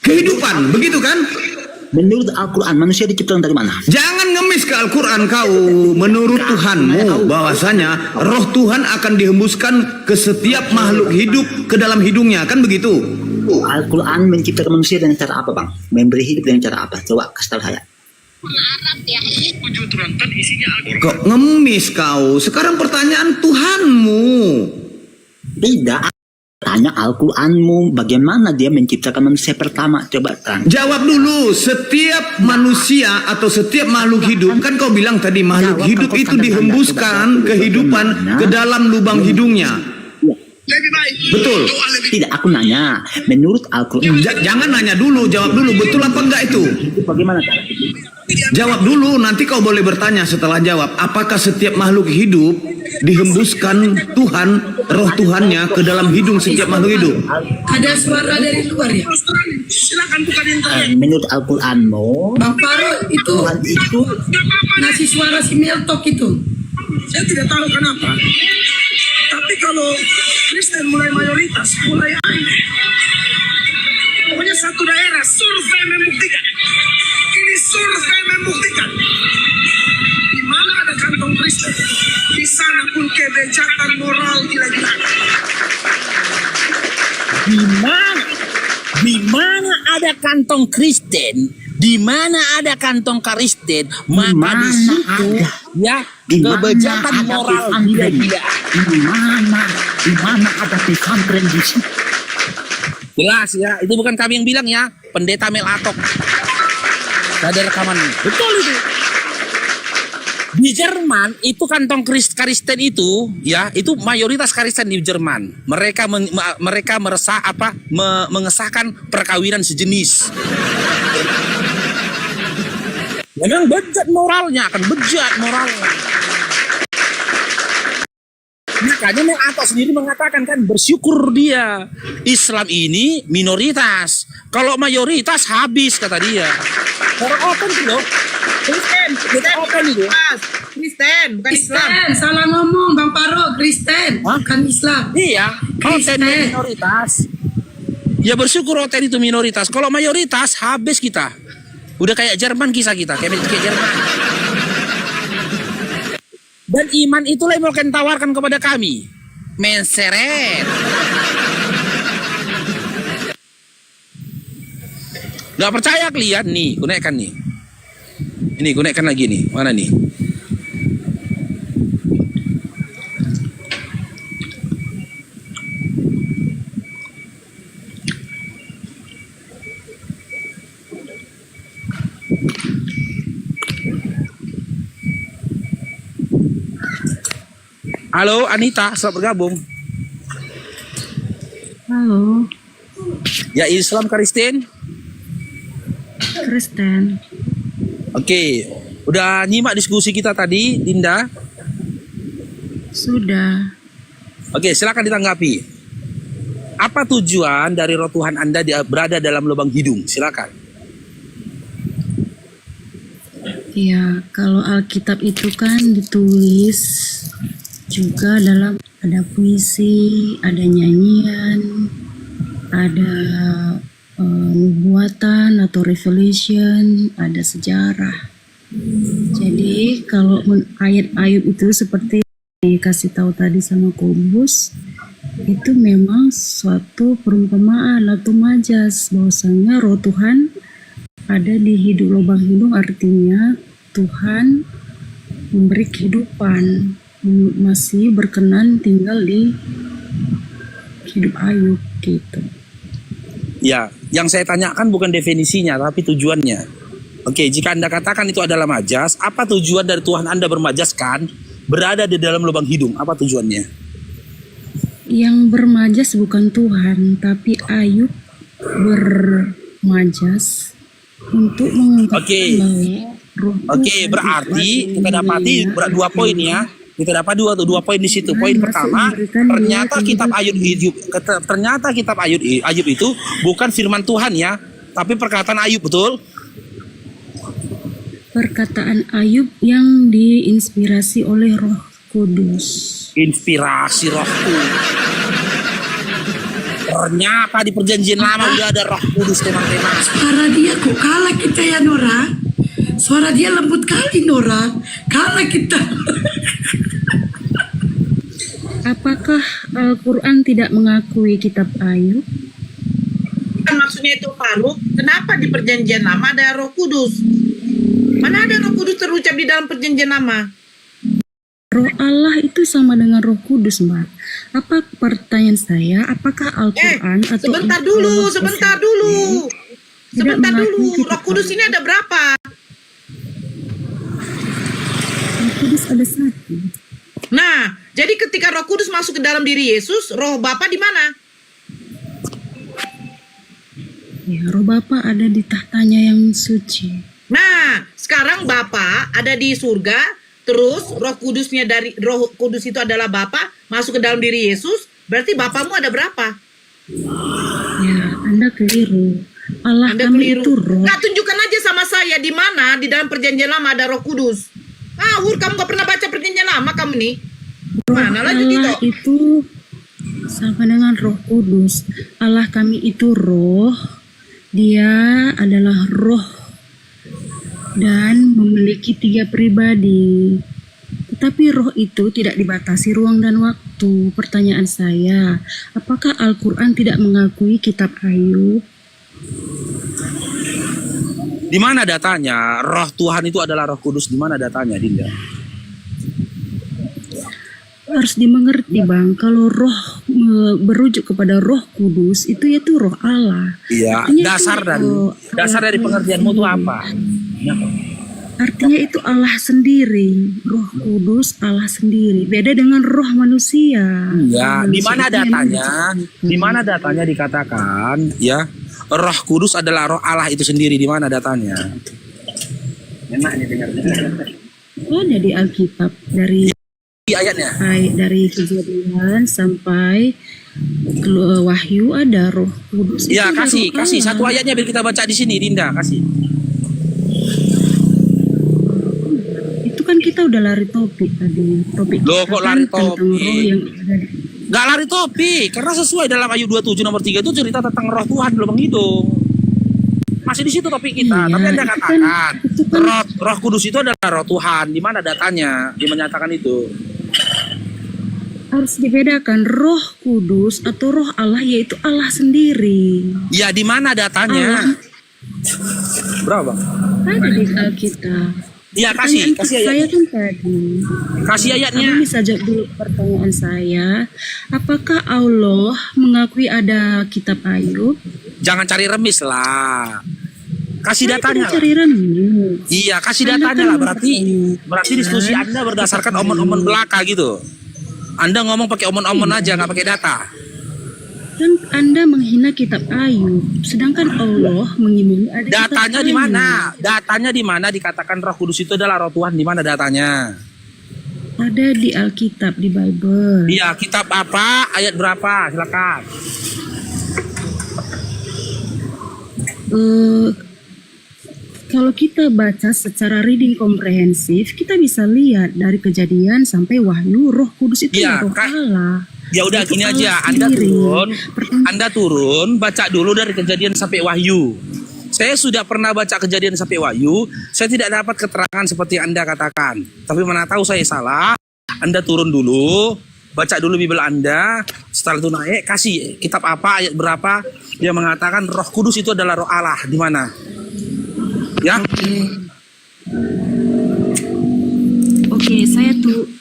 kehidupan, begitu kan? Menurut Al-Quran, manusia diciptakan dari mana? Jangan ngemis ke Al-Quran kau. Menurut Tuhanmu bahwasanya roh Tuhan akan dihembuskan ke setiap makhluk hidup ke dalam hidungnya, kan begitu? Al-Quran menciptakan manusia dengan cara apa bang? Memberi hidup dengan cara apa? Coba kasih tahu saya. Kok ngemis kau? Sekarang pertanyaan Tuhanmu. Tidak. Tanya Al-Quranmu, bagaimana dia menciptakan manusia pertama? Coba tanya. Jawab dulu, setiap manusia atau setiap makhluk hidup, kan kau bilang tadi makhluk hidup itu dihembuskan kehidupan ke dalam lubang hidungnya. Betul. Tidak, aku nanya. Menurut Al-Quran. Jangan nanya dulu, jawab dulu. Betul apa enggak itu? Itu bagaimana cara itu? Jawab dulu, nanti kau boleh bertanya setelah jawab. Apakah setiap makhluk hidup dihembuskan Tuhan, roh Tuhannya ke dalam hidung setiap makhluk hidup? Ada suara dari luar ya? Silakan buka internet. Menurut Al-Quranmu, Bang Faro itu Tuhan itu ngasih suara si Meltok itu. Saya tidak tahu kenapa. Tapi kalau Kristen mulai mayoritas, mulai aneh. Pokoknya satu daerah survei membuktikan. Ini survei membuktikan. Di mana ada kantong Kristen, di sana pun kebejakan moral gila-gilaan. kantong Kristen, di mana ada kantong Kristen, maka di situ ya kebejatan moral gila-gila. Di mana ada pesantren di situ? Jelas ya, itu bukan kami yang bilang ya, Pendeta Mel Atok. Ada rekaman, betul itu. Di Jerman itu kantong Kristen itu ya, itu mayoritas Kristen di Jerman. Mereka mengesahkan perkawinan sejenis. Memang bejat moralnya, akan bejat moralnya. Makanya Mel Atok sendiri mengatakan kan, bersyukur dia. Islam ini minoritas, kalau mayoritas habis kata dia. Orang open tuh loh. Kristen, kita open itu. Kristen, bukan Islam. Kristen, salah ngomong Bang Faro, Kristen, bukan Islam. Iya, Oten minoritas. Ya bersyukur Oten itu minoritas. Kalau mayoritas habis kita. Udah kayak Jerman kisah kita, kayak Jerman. Dan iman itulah yang mau kalian tawarkan kepada kami. Menseret. Gak percaya kalian nih, ku naikkan nih. Ini ku naikkan lagi nih, mana nih? Halo Anita, selamat bergabung. Halo, Ya Islam Kristen. Kristen. Oke, udah nyimak diskusi kita tadi, Dinda? Sudah. Oke, silakan ditanggapi. Apa tujuan dari roh Tuhan Anda berada dalam lubang hidung? Silakan. Ya, kalau Alkitab itu kan ditulis juga dalam, ada puisi, ada nyanyian, ada nubuatan atau revelation, ada sejarah. Jadi kalau ayat-ayat itu seperti dikasih tahu tadi sama Kobus, itu memang suatu perumpamaan atau majas bahwasanya roh Tuhan ada di lubang hidung, artinya Tuhan memberi kehidupan, masih berkenan tinggal di hidup Ayub gitu. Ya, yang saya tanyakan bukan definisinya, tapi tujuannya. Oke, jika Anda katakan itu adalah majas, apa tujuan dari Tuhan Anda bermajaskan berada di dalam lubang hidung? Apa tujuannya? Yang bermajas bukan Tuhan, tapi Ayub bermajas untuk mengungkapkan bahwa roh Oke, berarti kita dapati dua poin ya. Kita dapat dua poin di situ. Poin pertama, ternyata kitab Ayub itu bukan firman Tuhan ya, tapi perkataan Ayub, betul? Perkataan Ayub yang diinspirasi oleh Roh Kudus. Inspirasi Roh Kudus. Ternyata di perjanjian lama udah ada Roh Kudus, teman-teman. Suara dia kok kalah kita ya Nora. Suara dia lembut kali Nora. Kalah kita. Apakah Al-Quran tidak mengakui kitab Ayub? Kan maksudnya itu Faruk, kenapa di perjanjian lama ada Roh Kudus? Mana ada Roh Kudus terucap di dalam perjanjian lama? Roh Allah itu sama dengan Roh Kudus, Mbak. Apa pertanyaan saya? Apakah Al-Quran atau sebentar dulu. Roh Kudus ini ada berapa? Roh Kudus ada satu. Nah, jadi ketika Roh Kudus masuk ke dalam diri Yesus, Roh Bapa di mana? Ya, Roh Bapa ada di tahtanya yang suci. Nah, sekarang Bapa ada di surga, terus Roh Kudusnya dari Roh Kudus itu adalah Bapa masuk ke dalam diri Yesus, berarti Bapamu ada berapa? Ya, Anda keliru. Allah Anda kami keliru. itu roh. Nah, tunjukkan aja sama saya di mana di dalam perjanjian lama ada Roh Kudus. Kamu gak pernah baca perjanjian lama kamu nih? Mana lagi Allah itu sama dengan Roh Kudus. Allah kami itu roh. Dia adalah roh dan memiliki 3 pribadi. Tetapi roh itu tidak dibatasi ruang dan waktu. Pertanyaan saya, apakah Al-Quran tidak mengakui kitab Ayub? Di mana datanya? Roh Tuhan itu adalah Roh Kudus. Di mana datanya, Dinda? Harus dimengerti Bang, kalau roh berujuk kepada Roh Kudus itu yaitu Roh Allah. Iya, Artinya dasar dari pengertianmu itu apa? Artinya itu Allah sendiri, Roh Kudus Allah sendiri. Beda dengan roh manusia. Ya, di mana Manusia itu yang datanya? Di mana datanya dikatakan ya Roh Kudus adalah Roh Allah itu sendiri? Di mana datanya? ada di Alkitab dari Ayatnya. dari Kejadian sampai Wahyu ada Roh Kudus. Ya, Itu ada kasih Roh Allah. satu ayatnya biar kita baca di sini, Dinda, kasih. Itu kan kita udah lari topik tadi. Topik Loh, kita kok kan lari tentang topik? roh yang ada di Gak lari topik, karena sesuai dalam Ayub 27 nomor 3 itu cerita tentang Roh Tuhan di lubang hidung. Masih di situ topik kita, Iya, tapi Anda itu katakan kan- Roh Kudus itu adalah Roh Tuhan. Di mana datanya? Dia menyatakan itu. harus dibedakan Roh Kudus atau Roh Allah yaitu Allah sendiri. Ya, di mana datanya? Berapa? Ada di Alkitab. Ya, kasih Pertanyaan saya ayatnya. kan tadi. Kasih ayatnya. Kamu bisa jawab dulu pertanyaan saya. Apakah Allah mengakui ada kitab Ayub? Jangan cari remis lah. Kasih Saya datanya tidak lah. cari remis. Iya, kasih Anda datanya kan lah. Berarti diskusi Anda berdasarkan omon-omon belaka gitu. Anda ngomong pakai omon-omon aja, nggak pakai data. Kan Anda menghina kitab Ayub, sedangkan Allah mengimani ada kitab Datanya di Ayub. mana? Datanya di mana dikatakan Roh Kudus itu adalah Roh Tuhan? Di mana datanya? Ada di Alkitab, di Bible. Iya, kitab apa? Ayat berapa? Silakan. Kalau kita baca secara reading komprehensif, kita bisa lihat dari Kejadian sampai Wahyu, Roh Kudus itu Iya, Roh Kak. Allah. Ya udah Itu gini Allah aja, Anda sendiri. turun, baca dulu dari Kejadian sampai Wahyu. Saya sudah pernah baca Kejadian sampai Wahyu, saya tidak dapat keterangan seperti yang Anda katakan. Tapi mana tahu saya salah, Anda turun dulu, baca dulu Bible Anda, setelah itu naik, kasih kitab apa, ayat berapa, dia mengatakan Roh Kudus itu adalah Roh Allah. Di mana? Ya?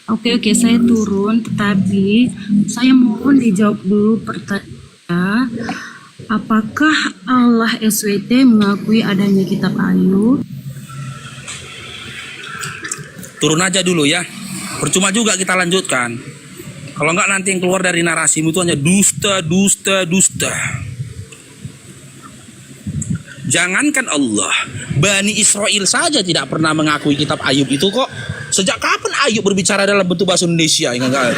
Oke, saya turun, tetapi saya mohon dijawab dulu pertanyaan. Apakah Allah SWT mengakui adanya kitab Ayub? Turun aja dulu ya. Percuma juga kita lanjutkan. Kalau enggak nanti yang keluar dari narasimu itu hanya dusta, dusta, dusta. Jangankan Allah, Bani Israel saja tidak pernah mengakui kitab Ayub itu kok. Sejak kapan Ayub berbicara dalam bentuk bahasa Indonesia? Ingat?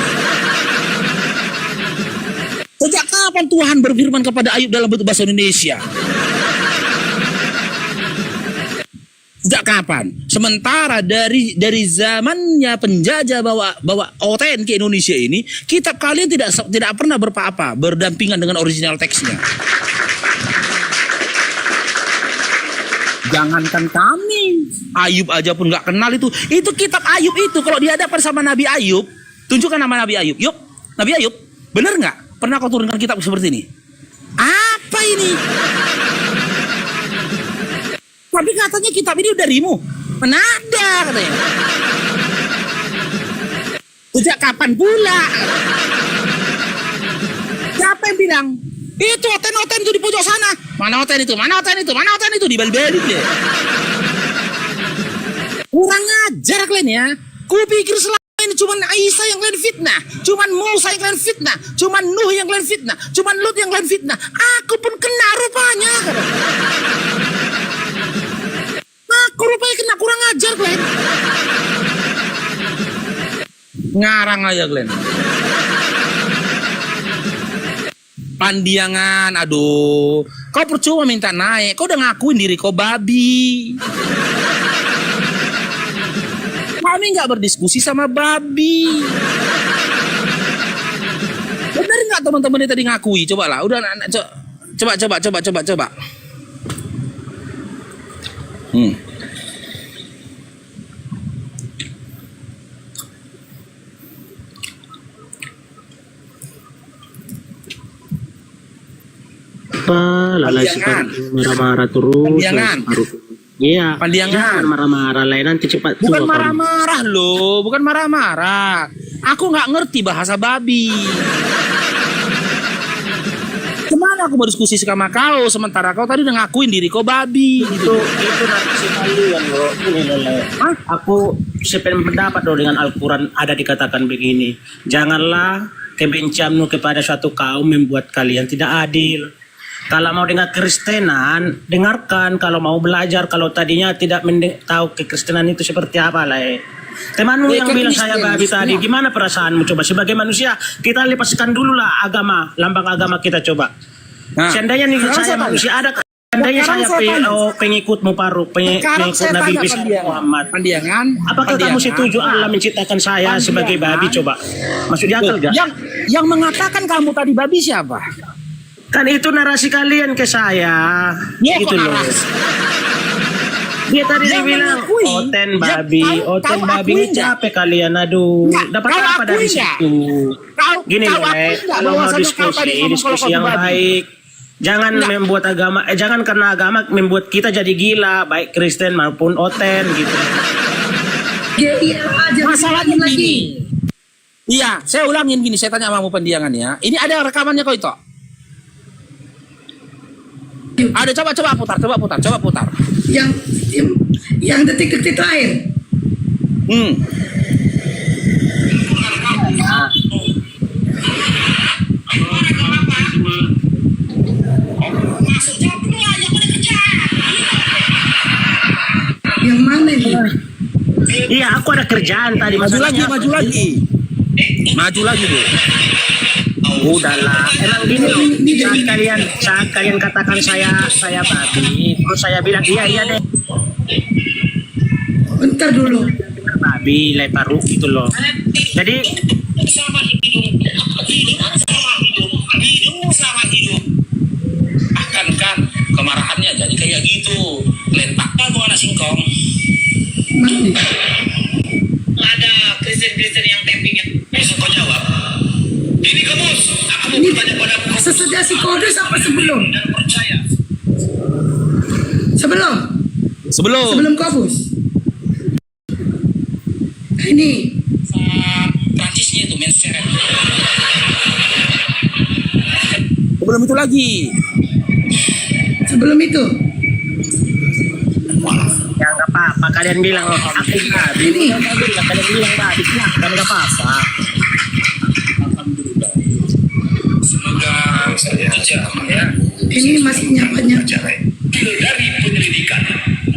Sejak kapan Tuhan berfirman kepada Ayub dalam bentuk bahasa Indonesia? Sejak kapan? Sementara dari zamannya penjajah bawa OTN ke Indonesia ini, kitab kalian tidak pernah berdampingan dengan original teksnya. Jangankan kami, Ayub aja pun nggak kenal itu. Itu kitab Ayub itu kalau dihadapkan sama Nabi Ayub, tunjukkan nama Nabi Ayub. Yuk, Nabi Ayub, bener nggak? Pernah kau turunkan kitab seperti ini? Apa ini? Tapi katanya kitab ini darimu. Mana ada katanya. Sejak kapan pula? Siapa yang bilang? Itu oten-oten itu di pojok sana. Mana oten itu? Mana oten itu? Mana oten itu? Dibalik-balik deh. Kurang ajar kalian ya. Kupikir selama ini cuma Aisyah yang kalian fitnah, cuma Musa yang kalian fitnah, cuma Nuh yang kalian fitnah, cuma Lut yang kalian fitnah. Aku pun kena rupanya. Aku rupanya kena, kurang ajar kalian. Ngarang aja kalian. Pandiangan, aduh. Kau percuma minta naik, kau udah ngakuin diri kau babi. Kami nggak berdiskusi sama babi. Benar nggak teman-teman yang tadi ngakui? Coba lah, udah coba. Lalai Pandiangan. sekarang marah-marah terus. Pandiangan. Iya. Pandiangan. Jangan marah-marah lah, nanti cepat tua Bukan kamu. marah-marah loh, bukan marah-marah. Aku nggak ngerti bahasa babi. Kemana aku berdiskusi sama kau, sementara kau tadi udah ngakuin diri kau babi. Itu narasi kalian bro. Ini Lele. Aku sependapat loh dengan Al-Quran, ada dikatakan begini, janganlah kebencianmu kepada suatu kaum membuat kalian tidak adil. Kalau mau dengar Kristenan, dengarkan. Kalau mau belajar, kalau tadinya tidak tahu kekristenan itu seperti apa lah. Temanmu yang bilang saya babi tadi, gimana perasaanmu coba? Sebagai manusia, kita lepaskan dulu lah agama, lambang agama kita coba. Seandainya nih saya manusia ada, seandainya saya pengikutmu Paru, pengikut Nabi Muhammad. Pandiangan. Apakah kamu setuju Allah menciptakan saya sebagai babi coba? Maksudnya akal gak? Yang mengatakan kamu tadi babi siapa? Kan itu narasi kalian ke saya. Ya, gitu kok loh. narasi? Dia tadi Yang bilang mengakui, oten babi, oten kau babi, akui ini capek kalian, aduh. Nggak, Dapat kau apa dari akui nggak? situ? Kau Gini loh, akui nggak kalau mau bahwasannya kau tadi ngomong diskusi kalau yang kau babi? baik. Jangan membuat agama, jangan karena agama membuat kita jadi gila, baik Kristen maupun oten gitu. Masalahnya gini. Iya, saya ulangin gini, saya tanya sama Pandiangan ya. Ini ada rekamannya kok itu? Ada, coba putar. Yang detik-detik terakhir. Yang mana ini? Iya, aku ada kerjaan tadi. Maju lagi. Bu. Udahlah, emang gini loh. Saat kalian katakan saya babi, terus saya bilang iya deh. Bentar dulu. Babi, leparu gitu loh. Jadi Kan kemarahannya jadi kayak gitu. Lentaknya gua anak singkong. Ada Kristen yang tappingnya. Besok kau jawab. Ini kemus. Aku mau bertanya padamu. Sesudah si Kodus apa sebelum? Dan percaya. Sebelum Kodus. Ini. Prancisnya itu menseret. sebelum itu lagi. Sebelum itu. Ya nggak apa-apa, kalian bilang aku babi. Ini. Kalian bilang babi, kan nggak apa-apa. Semoga saya ya. Ini masih nyapanya. Dari penyelidikan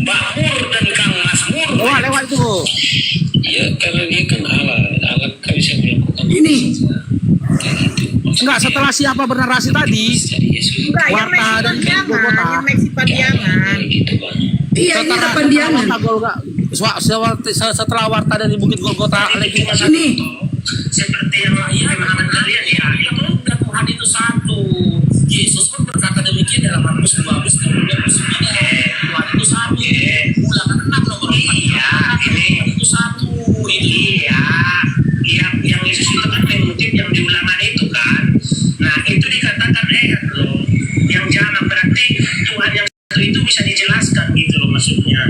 Mbak dan Kang Masmur. Lewat tuh. Iya, karena dia kan alat kami bisa melakukan. Ini. Enggak, setelah siapa bernarasi tadi? Enggak, yang Meksi Pandiangan. Iya, ini Pandiangan. Setelah warta dari Bukit Golgota lagi Ini. Seperti yang lain pemahaman kalian ya. Itu kan Tuhan itu satu. Yesus pun berkata demikian dalam Markus 12 kemudian 9. Tuhan itu satu. Ulangan 6 nomor 4. Iya, Tuhan itu satu. Iya, yang Yesus itu kan mengutip yang di Ulangan itu kan. Nah itu dikatakan loh, yang jamak berarti Tuhan yang satu itu bisa dijelaskan gitu loh maksudnya.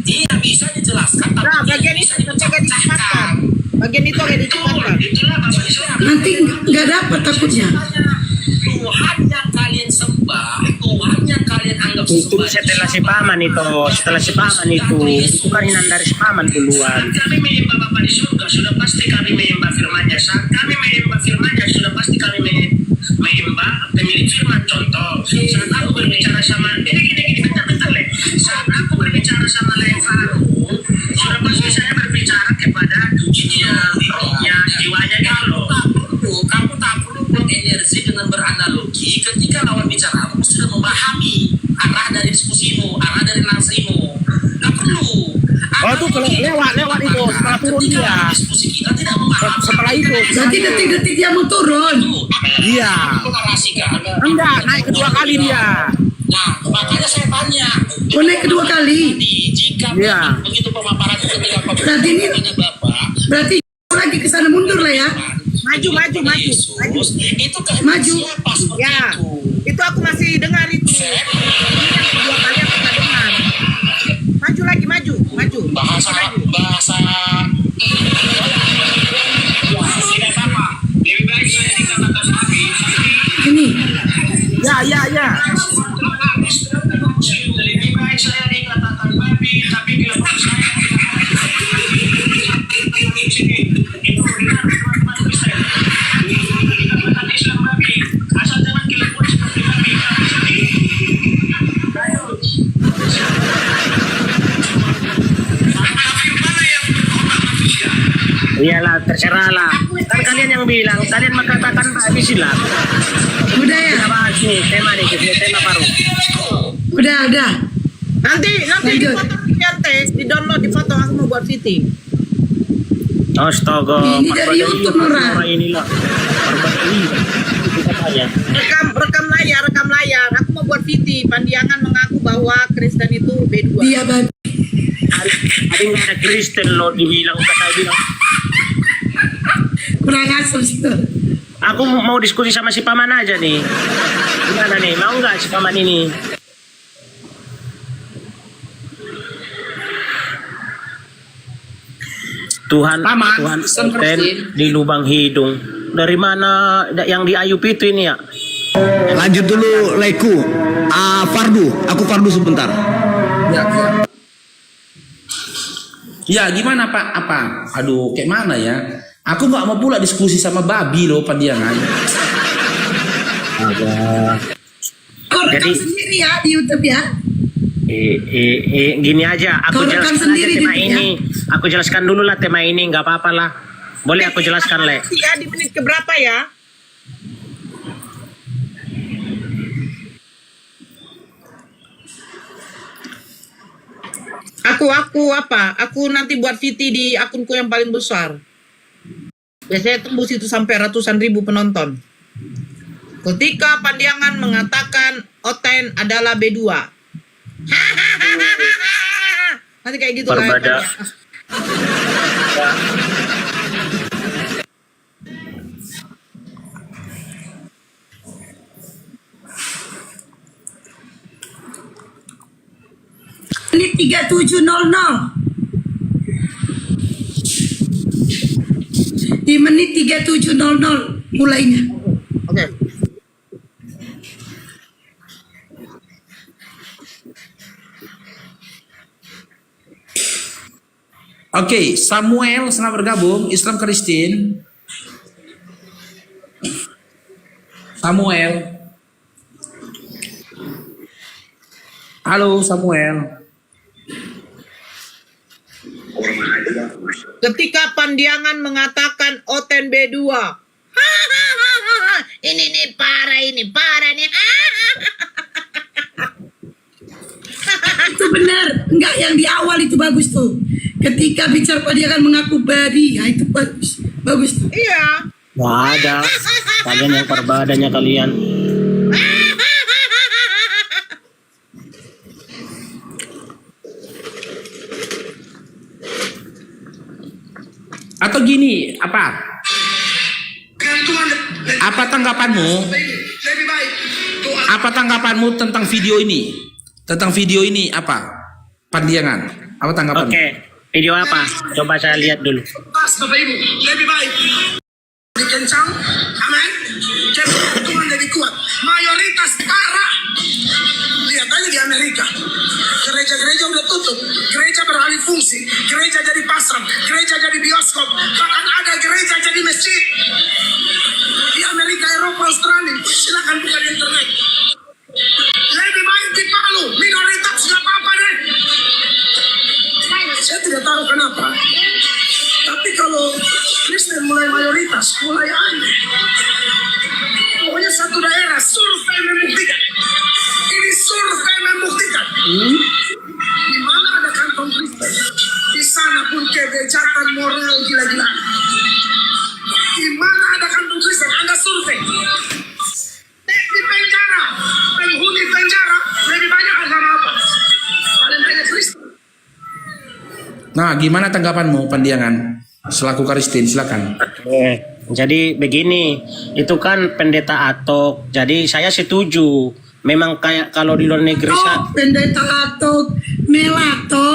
Iya bisa dijelaskan. Tapi Nah, bagian itu diciptakan. Bagian itu yang diciptakan. Itulah Bapak Islam. Nanti nggak dapat takutnya. Tuhan yang kalian sembah, Tuhan yang kalian anggap Itu setelah si paman itu, itu kan inan dari si paman duluan. Kami menyembah Bapa di surga, sudah pasti kami menyembah firman-Nya. Saat kami menyembah firman-Nya, sudah pasti kami menyembah pemilik firman. Contoh, saat aku berbicara sama, gini, bentar Le. Saat aku berbicara sama Levaru, sudah pasti saya berbicara kepada rohnya, jiwanya gitu loh. Kamu tak perlu buang energi dengan beranalogi ketika lawan bicara kamu sudah memahami arah dari diskusimu, arah dari narasimu. Nggak perlu. Oh tuh lewat itu setelah turun dia. Diskusi kita tidak memahami. Setelah itu. Berarti detik-detik dia mau turun. Iya. Narasikan. Enggak, naik kedua kali dia. Nah, makanya saya tanya. Oh, naik kedua kali. Jika Iya. begitu pemaparan ketika Berarti ini. Bapak, Berarti lagi ke sana mundur lah ya. Maju. itu kehendak Maju. siapa seperti Ya, itu? itu aku masih dengar itu. Ini yang kedua kali aku nggak dengar. Maju lagi, maju. bahasa tidak apa, lebih baik saya dikatakan babi, Ini. Ya. lebih baik saya dikatakan babi, tapi kalau saya di sini itu benar umat Kristen. Dikatakan Islam babi, asal jangan kelakuan seperti babi. Iyalah, terserah lah. Kan kalian yang bilang, kalian mengatakan babi silat. Udah ya? Kita bahas nih, tema baru. Udah. Nanti di Lanjut. foto di download di foto aku mau buat VT. Astaga, Ini dari YouTube, Nora. Inilah. Rekam layar. Aku mau buat VT. Pandiangan mengaku bahwa Kristen itu B2. Dia babi. Ada nggak ada Kristen lo dibilang, saya bilang. Kurang asem situ. Aku mau diskusi sama si Paman aja nih. Gimana nih, mau nggak si Paman ini? Tuhan konten di lubang hidung. Dari mana yang di Ayub itu ini ya? Lanjut dulu Leku. Aku Fardu sebentar. Ya gimana Pak? Apa? Aduh, kayak mana ya? Aku nggak mau pula diskusi sama babi loh, Pandiangan. Kau rekam Jadi- sendiri ya di YouTube ya. Gini aja, aku Kau rekam jelaskan aja sendiri tema gitu ya? ini. Aku jelaskan dulu lah tema ini, nggak apa-apa lah. Boleh aku jelaskan, Le? Ya, di menit keberapa ya? Aku nanti buat VT di akunku yang paling besar. Biasanya tembus itu sampai ratusan ribu penonton. Ketika Pandiangan mengatakan Oten adalah B2. Nanti kayak gitu lah. Berbeda. Menit 37.00. Di menit 37.00 mulainya. Oke. Oke, Samuel senang bergabung. Islam Kristen. Samuel. Halo Samuel. Ketika Pandiangan mengatakan Oten B2. Ini nih parah nih. Itu benar. Enggak, yang di awal itu bagus tuh. Ketika bicara Pandiangan mengaku babi, ya itu bagus. Bagus tuh. Iya. Wah, ada. Kalian yang perbadanya kalian. Atau gini, apa? Apa tanggapanmu? Apa tanggapanmu tentang video ini? Tentang video ini apa? Pandiangan. Apa tanggapanmu? Oke, video apa? Coba saya lihat dulu. Pas Bapak Ibu, lebih baik dikencang, aman. Tuhan lebih kuat. Mayoritas parah. Lihat aja di Amerika. Gereja-gereja udah tutup, gereja beralih fungsi, gereja jadi pasar, gereja jadi bioskop, bahkan ada gereja jadi masjid. Di Amerika, Eropa, Australia, silakan buka di internet. Lebih baik di Palu, minoritas nggak apa-apa deh. Saya tidak tahu kenapa. Tapi kalau Kristen mulai mayoritas, mulai aneh. Pokoknya satu daerah, survei membuktikan. Ini survei membuktikan. Di mana ada kantong Kristen, di sana pun kebejatan moral gila-gilaan. Di mana ada kantong Kristen, Anda survei. Di penjara, penghuni penjara, lebih banyak agama apa? Paling banyak Kristen. Nah, gimana tanggapanmu Pandiangan? Selaku Kristen, silakan. Jadi begini, itu kan pendeta Atok. Jadi saya setuju. Memang kayak kalau di luar negeri Oh, pendeta Atok, Melato.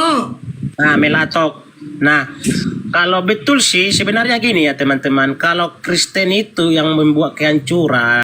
Nah, melatok. Nah, kalau betul sih sebenarnya gini ya teman-teman, kalau Kristen itu yang membuat kehancuran